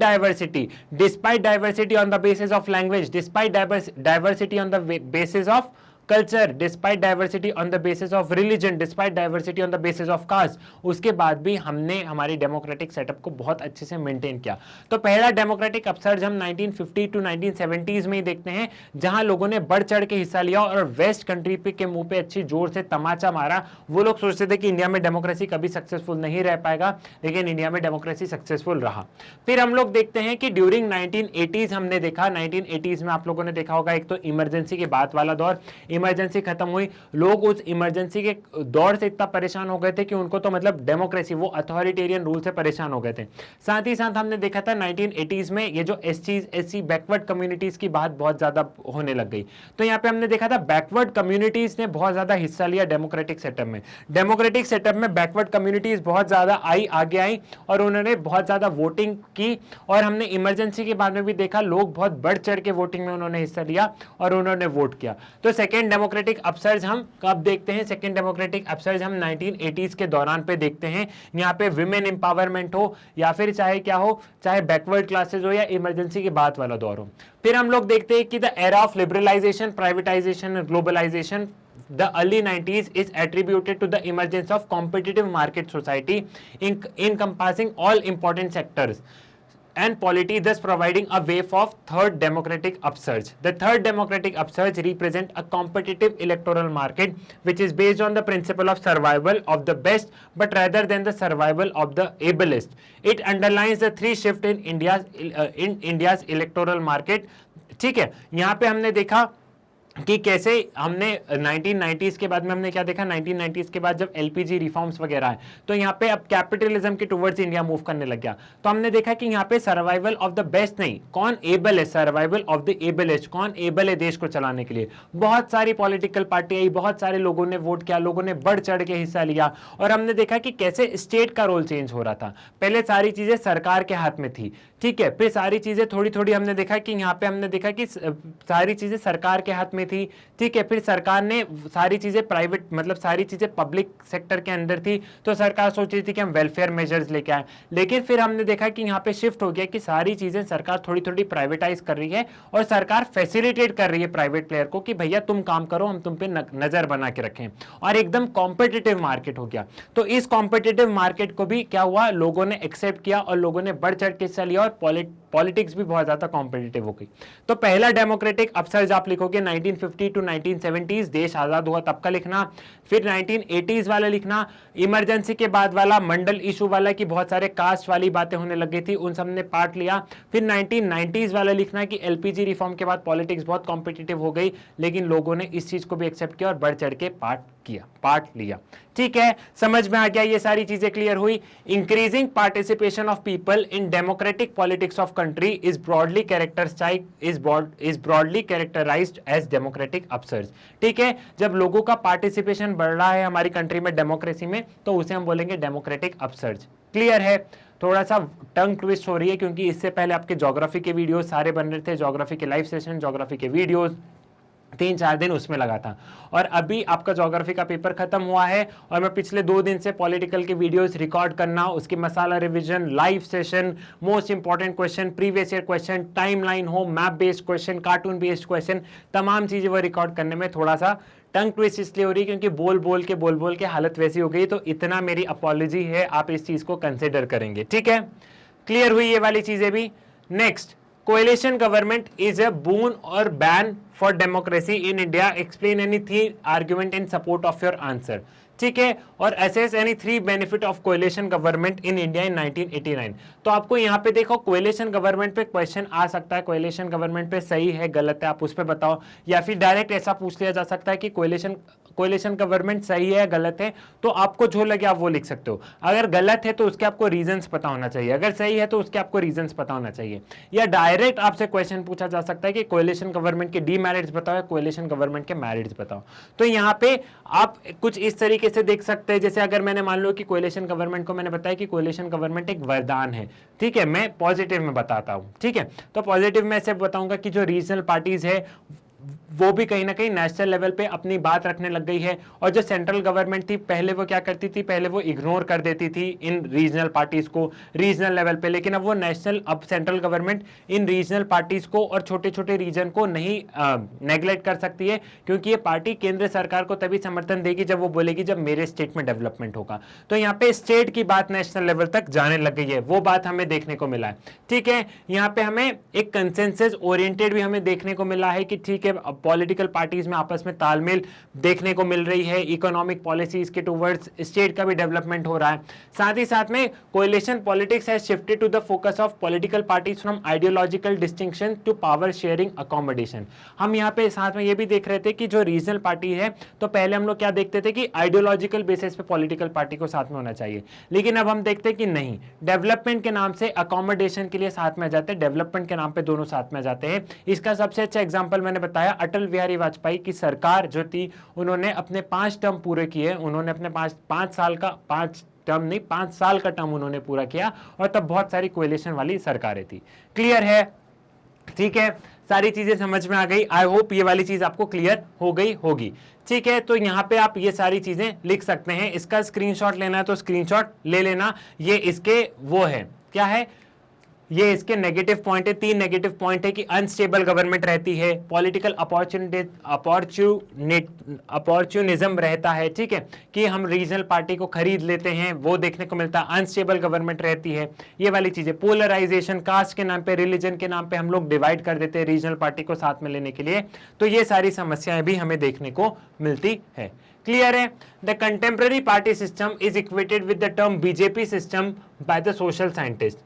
diversity on the basis of language, despite diversity on the basis of culture, despite diversity on the basis of religion, despite diversity on the basis of caste. उसके बाद भी हमने हमारी डेमोक्रेटिक सेटअप को बहुत अच्छे से मेंटेन किया। तो पहला डेमोक्रेटिक अपसर्ज हम 1950 टू 1970s में ही देखते हैं, जहां लोगों ने बढ़ चढ़ के हिस्सा लिया और वेस्ट कंट्री पे के मुंह पे अच्छी जोर से तमाचा मारा। वो लोग सोचते थे कि इंडिया में डेमोक्रेसी कभी सक्सेसफुल नहीं रह पाएगा, लेकिन इंडिया में डेमोक्रेसी सक्सेसफुल रहा। फिर हम लोग देखते हैं कि ड्यूरिंग 1980s हमने देखा, 1980s में आप लोगों ने देखा होगा, एक तो इमरजेंसी के बाद वाला दौर, इमरजेंसी खत्म हुई, लोग उस इमरजेंसी के दौर से इतना परेशान हो गए थे कि उनको तो मतलब डेमोक्रेसी, वो अथॉरिटेरियन रूल से परेशान हो गए थे। साथ ही साथ हमने देखा था 1980s में ये जो एससी बैकवर्ड कम्युनिटीज की बात बहुत ज्यादा होने लग गई। तो यहाँ पे हमने देखा था बैकवर्ड कम्युनिटीज ने बहुत ज्यादा हिस्सा लिया डेमोक्रेटिक सेटअप में। डेमोक्रेटिक सेटअप में बैकवर्ड कम्युनिटीज बहुत ज्यादा आगे आई और उन्होंने बहुत ज्यादा वोटिंग की। और हमने इमरजेंसी के बाद में भी देखा, लोग बहुत बढ़ चढ़ के वोटिंग में उन्होंने हिस्सा लिया और उन्होंने वोट किया। तो सेकेंड डेमोक्रेटिक अपसर्ज हम कब देखते हैं? सेकेंड डेमोक्रेटिक अपसर्ज हम 1980s के दौरान पे देखते हैं। यहाँ पे विमेन एम्पावरमेंट हो या फिर चाहे क्या हो, चाहे बैकवर्ड क्लासेस हो या इमरजेंसी के बाद वाला दौर हो। फिर हम लोग देखते हैं कि the era of liberalization, privatization and globalization, the early 90s is attributed to the emergence of competitive market society encompassing all important sectors and polity, thus providing a wave of third democratic upsurge. The third democratic upsurge represent a competitive electoral market which is based on the principle of survival of the best but rather than the survival of the ablest. It underlines the 3 shift in India's electoral market. ठीक है, यहाँ पे हमने देखा कि कैसे हमने 1990s के बाद में हमने क्या देखा, 1990s के बाद जब एलपीजी रिफॉर्म्स वगैरह है तो यहाँ पे अब कैपिटलिज्म के टुवर्ड्स इंडिया मूव करने लग गया। तो हमने देखा कि यहाँ पे सर्वाइवल ऑफ द बेस्ट नहीं, कौन एबल है, सर्वाइवल ऑफ द एबलेस्ट, कौन एबल है देश को चलाने के लिए। बहुत सारी पॉलिटिकल पार्टी आई, बहुत सारे लोगों ने वोट किया, लोगों ने बढ़ चढ़ के हिस्सा लिया और हमने देखा कि कैसे स्टेट का रोल चेंज हो रहा था। पहले सारी चीजें सरकार के हाथ में थी, ठीक है, फिर सारी चीजें थोड़ी थोड़ी हमने देखा कि यहाँ पे हमने देखा कि सारी चीजें सरकार के हाथ में थी, ठीक है, फिर सरकार ने सारी चीजें प्राइवेट, मतलब सारी चीजें पब्लिक सेक्टर के अंदर थी, तो सरकार सोच रही थी कि हम वेलफेयर मेजर्स लेके आए। लेकिन फिर हमने देखा कि यहाँ पे शिफ्ट हो गया कि सारी चीजें सरकार थोड़ी थोड़ी प्राइवेटाइज कर रही है और सरकार फैसिलिटेट कर रही है प्राइवेट प्लेयर को कि भैया तुम काम करो, हम तुम पे नजर बना के रखें, और एकदम कॉम्पिटिटिव मार्केट हो गया। तो इस कॉम्पिटिटिव मार्केट को भी क्या हुआ, लोगों ने एक्सेप्ट किया और लोगों ने बढ़ चढ़ के हिस्सा लिया और पॉलिटिक्स भी बहुत ज्यादा कॉम्पिटिटिव हो गई। तो पहला डेमोक्रेटिक अपसर्ज आप लिखोगे 1950 टू 1970s, देश आजाद हुआ तब का लिखना। फिर 1980s वाला लिखना, इमरजेंसी के बाद वाला, मंडल इशू वाला कि बहुत सारे कास्ट वाली बातें होने लग गई थी, उन सब ने पार्ट लिया। फिर 1990s वाला लिखना कि एलपीजी रिफॉर्म के बाद पॉलिटिक्स बहुत कॉम्पिटिटिव हो गई, लेकिन लोगों ने इस चीज को भी एक्सेप्ट किया और बढ़ चढ़ के पार्ट लिया। ठीक है, समझ में आ गया, ये सारी चीजें क्लियर हुई। Increasing participation of people in democratic politics of country is broadly characterized as democratic upsurge. ठीक है, जब लोगों का पार्टिसिपेशन बढ़ रहा है हमारी कंट्री में डेमोक्रेसी में, तो उसे हम बोलेंगे डेमोक्रेटिक अपसर्ज। क्लियर है? थोड़ा सा टंग ट्विस्ट हो रही है क्योंकि इससे पहले आपके ज्योग्राफी के वीडियोस सारे बन रहे थे, ज्योग्राफी के लाइव सेशन, ज्योग्राफी के वीडियोस 3-4 दिन उसमें लगा था, और अभी आपका ज्योग्राफी का पेपर खत्म हुआ है और मैं पिछले 2 दिन से पॉलिटिकल के वीडियोस रिकॉर्ड करना, उसकी masala revision, live session, most important question, previous year question, timeline हो, map based question, cartoon based question, तमाम चीजें वो रिकॉर्ड करने में थोड़ा सा टंग ट्विस्ट इसलिए हो रही है क्योंकि बोल बोल के हालत वैसी हो गई। तो इतना मेरी अपॉलॉजी है, आप इस चीज को कंसिडर करेंगे। ठीक है, क्लियर हुई ये वाली चीजें भी। Next, coalition government is a boon or ban for democracy in India. Explain any 3 argument in support of your answer. ठीक है, और assess any 3 benefit of coalition government in India in 1989। तो आपको यहाँ पे देखो coalition government पे question आ सकता है, coalition government पे सही है गलत है आप उस पे बताओ, या फिर डायरेक्ट ऐसा पूछ लिया जा सकता है कि कोलिशन गवर्नमेंट सही है गलत है, तो आपको जो लगे आप वो लिख सकते हो। अगर गलत है तो उसके आपको रीजंस पता होना चाहिए, अगर सही है तो उसके आपको रीजंस पता होना चाहिए। या डायरेक्ट आपसे क्वेश्चन पूछा जा सकता है कि कोलिशन गवर्नमेंट के डीमेरिट्स बताओ या कोलिशन गवर्नमेंट के मेरिट्स बताओ। तो यहाँ पे आप कुछ इस तरीके से देख सकते हैं, जैसे अगर मैंने मान लो कि कोलिशन गवर्नमेंट को मैंने बताया कि कोलिशन गवर्नमेंट एक वरदान है, ठीक है, मैं पॉजिटिव में बताता हूं। ठीक है, तो पॉजिटिव में ऐसे बताऊंगा कि जो रीजनल पार्टीज है वो भी कहीं ना कहीं नेशनल लेवल पे अपनी बात रखने लग गई है, और जो सेंट्रल गवर्नमेंट थी पहले वो क्या करती थी, पहले वो इग्नोर कर देती थी इन रीजनल पार्टीज को रीजनल लेवल पे, लेकिन अब वो नेशनल, अब central government in regional parties को और छोटे छोटे रीजन को नहीं नेग्लेक्ट कर सकती है, क्योंकि ये पार्टी केंद्र सरकार को तभी समर्थन देगी जब वो बोलेगी जब मेरे स्टेट में डेवलपमेंट होगा। तो यहाँ पे स्टेट की बात नेशनल लेवल तक जाने लग गई है, वो बात हमें देखने को मिला है। ठीक है, यहाँ पे हमें एक कंसेंसस ओरिएंटेड भी हमें देखने को मिला है कि ठीक है पॉलिटिकल पार्टीज में आपस में तालमेल देखने को मिल रही है, इकोनॉमिक पॉलिसीज के टुवर्ड्स स्टेट का भी डेवलपमेंट हो रहा है। साथ ही साथ में coalition politics has shifted to the focus of political parties from ideological distinction to power sharing accommodation. हम यहाँ पे साथ में ये भी देख रहे थे कि जो रीजनल पार्टी है, तो पहले हम लोग क्या देखते थे कि आइडियोलॉजिकल बेसिस पे पॉलिटिकल पार्टी को साथ में होना चाहिए, लेकिन अब हम देखते हैं कि नहीं, डेवलपमेंट के नाम से अकोमोडेशन के लिए साथ में जाते हैं, डेवलपमेंट के नाम पे दोनों साथ में जाते हैं। इसका सबसे अच्छा एग्जांपल मैंने बताया, अटल बिहारी वाजपेयी की सरकार जो थी, उन्होंने अपने 5 टर्म पूरे किए, उन्होंने अपने 5 साल का 5 टर्म नहीं 5 साल का टर्म उन्होंने पूरा किया, और तब बहुत सारी कोएलिशन वाली सरकारें थी। क्लियर है? ठीक है, सारी चीजें समझ में आ गई। आई होप ये वाली चीज आपको क्लियर हो गई होगी। ठीक है, तो यहाँ पे आप ये सारी चीजें लिख सकते हैं, इसका स्क्रीनशॉट लेना है तो स्क्रीनशॉट ले लेना। ये इसके वो है, क्या है, ये इसके नेगेटिव पॉइंट है, 3 नेगेटिव पॉइंट है कि अनस्टेबल गवर्नमेंट रहती है, पॉलिटिकल अपॉर्चुनिज्म रहता है, ठीक है, कि हम रीजनल पार्टी को खरीद लेते हैं, वो देखने को मिलता है, अनस्टेबल गवर्नमेंट रहती है, ये वाली चीजें, पोलराइजेशन, कास्ट के नाम पे, रिलीजन के नाम पे हम लोग डिवाइड कर देते हैं रीजनल पार्टी को साथ में लेने के लिए। तो ये सारी समस्याएं भी हमें देखने को मिलती है। क्लियर है? The contemporary party system is equated with the term BJP system by the social scientist.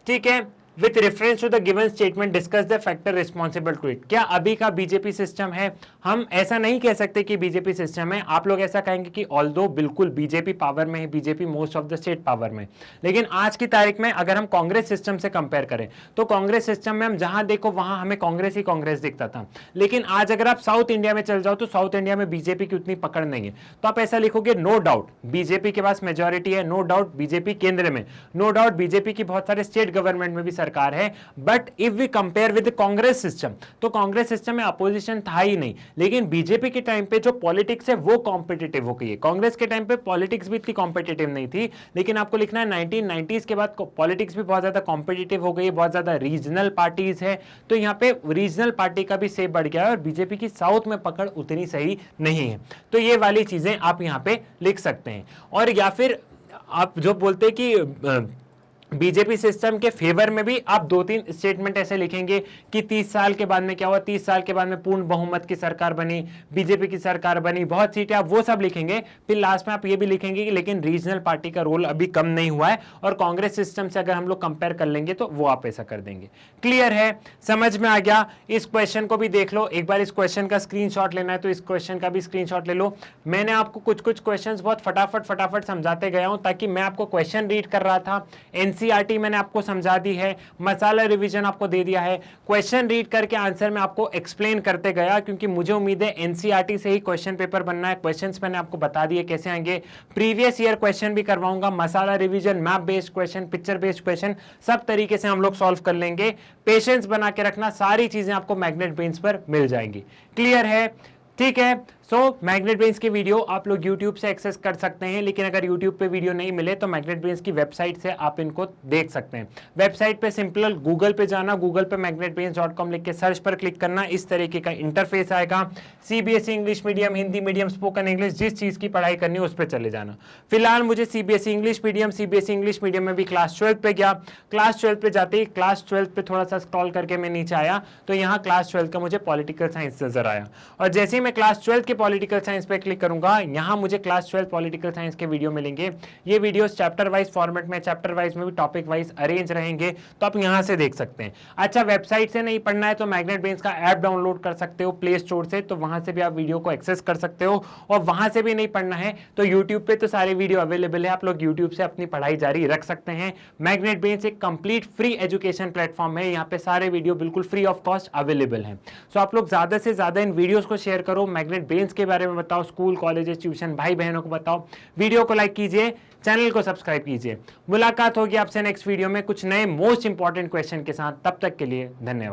ठीक है, with reference to the given statement discuss the factor responsible to it. क्या अभी का बीजेपी सिस्टम है हम ऐसा नहीं कह सकते कि बीजेपी सिस्टम है। आप लोग ऐसा कहेंगे कि ऑल्दो बिल्कुल बीजेपी पावर में है, BJP most of the state power में, लेकिन आज की तारीख में अगर हम कांग्रेस सिस्टम से कंपेयर करें तो कांग्रेस सिस्टम में हम जहां देखो वहां हमें कांग्रेस ही कांग्रेस दिखता था। लेकिन आज अगर आप साउथ इंडिया में चल जाओ तो साउथ इंडिया में बीजेपी की उतनी पकड़ नहीं है। तो आप ऐसा लिखोगे, नो डाउट बीजेपी के पास मेजॉरिटी है, नो डाउट बीजेपी केंद्र में, नो डाउट बीजेपी की बहुत सारे स्टेट गवर्नमेंट में भी सरकार है। But if we compare with Congress system, तो कांग्रेस सिस्टम में अपोजिशन था ही नहीं। लेकिन बीजेपी के टाइम पे जो पॉलिटिक्स है वो कॉम्पिटिटिव हो गई है। कांग्रेस के टाइम पे पॉलिटिक्स भी इतनी कॉम्पिटिटिव नहीं थी, लेकिन आपको लिखना है 1990s के बाद पॉलिटिक्स भी बहुत ज्यादा कॉम्पिटिटिव हो गई, बहुत ज्यादा रीजनल पार्टीज है। तो यहाँ पे रीजनल पार्टी का भी सेप बढ़ गया है और बीजेपी की साउथ में पकड़ उतनी सही नहीं है। तो ये वाली चीजें आप यहाँ पे लिख सकते हैं। और या फिर आप जो बोलते हैं कि बीजेपी सिस्टम के फेवर में भी आप 2-3 स्टेटमेंट ऐसे लिखेंगे कि 30 साल के बाद में क्या हुआ, 30 साल के बाद में पूर्ण बहुमत की सरकार बनी, बीजेपी की सरकार बनी, बहुत सीटें, आप वो सब लिखेंगे। फिर लास्ट में आप ये भी लिखेंगे कि लेकिन रीजनल पार्टी का रोल अभी कम नहीं हुआ है और कांग्रेस सिस्टम से अगर हम लोग कंपेयर कर लेंगे तो वो आप ऐसा कर देंगे। क्लियर है, समझ में आ गया? इस क्वेश्चन को भी देख लो एक बार। इस क्वेश्चन का स्क्रीनशॉट लेना है तो इस क्वेश्चन का भी स्क्रीनशॉट ले लो। मैंने आपको कुछ कुछ क्वेश्चन बहुत फटाफट समझाते गया हूं ताकि मैं आपको क्वेश्चन रीड कर रहा था, एनसीईआरटी मैंने आपको समझा दी है, मसाला रिवीजन आपको दे दिया है, क्वेश्चन रीड करके आंसर मैं आपको एक्सप्लेन करते गया, क्योंकि मुझे उम्मीद है एनसीईआरटी से ही क्वेश्चन पेपर बनना है। क्वेश्चंस मैंने आपको बता दिए कैसे आएंगे, प्रीवियस ईयर क्वेश्चन भी करवाऊंगा, masala revision, map based question, picture based question, सब तरीके से हम लोग सॉल्व कर लेंगे। पेशेंस बना के रखना, सारी चीजें आपको मैग्नेट ब्रेन्स पर मिल जाएंगी। क्लियर है? ठीक है। सो मैग्नेट ब्रेन्स की वीडियो आप लोग YouTube से एक्सेस कर सकते हैं, लेकिन अगर YouTube पे वीडियो नहीं मिले तो मैग्नेट ब्रेन्स की वेबसाइट से आप इनको देख सकते हैं। वेबसाइट पे सिंपल गूगल पे जाना, गूगल पे magnetbrains.com लिख के सर्च पर क्लिक करना, इस तरीके का इंटरफेस आएगा। CBSE English medium, Hindi medium, spoken English, जिस चीज की पढ़ाई करनी है उस पर चले जाना। फिलहाल मुझे CBSE इंग्लिश मीडियम में भी क्लास 12 पे गया। क्लास 12 पे जाते ही क्लास 12 पे थोड़ा सा स्क्रॉल करके मैं नीचे आया तो यहाँ क्लास 12 का मुझे पॉलिटिकल साइंस नजर आया, और जैसे ही मैं क्लास 12 के पॉलिटिकल साइंस पे क्लिक करूंगा यहां मुझे क्लास 12 पॉलिटिकल साइंस के वीडियो मिलेंगे। ये वीडियोस चैप्टर वाइज फॉर्मेट में, चैप्टर वाइज में भी टॉपिक वाइज अरेंज रहेंगे, तो आप यहां से देख सकते हैं। अच्छा, वेबसाइट से नहीं पढ़ना है तो मैग्नेट ब्रेन्स का ऐप डाउनलोड कर सकते हो प्ले स्टोर से, तो वहां से भी आप वीडियो को एक्सेस कर सकते हो। और वहां से भी नहीं पढ़ना है तो यूट्यूब पे तो सारे वीडियो अवेलेबल है, आप लोग यूट्यूब से अपनी पढ़ाई जारी रख सकते हैं। मैग्नेट ब्रेन्स एक कंप्लीट फ्री एजुकेशन प्लेटफॉर्म है, यहाँ पे सारे वीडियो बिल्कुल फ्री ऑफ कॉस्ट अवेलेबल है। सो आप लोग ज्यादा से ज्यादा इन वीडियोस को शेयर करो, मैग्नेट ब्रेन्स के बारे में बताओ, स्कूल कॉलेजेस ट्यूशन भाई बहनों को बताओ, वीडियो को लाइक कीजिए, चैनल को सब्सक्राइब कीजिए। मुलाकात होगी आपसे नेक्स्ट वीडियो में कुछ नए मोस्ट इंपॉर्टेंट क्वेश्चन के साथ, तब तक के लिए धन्यवाद।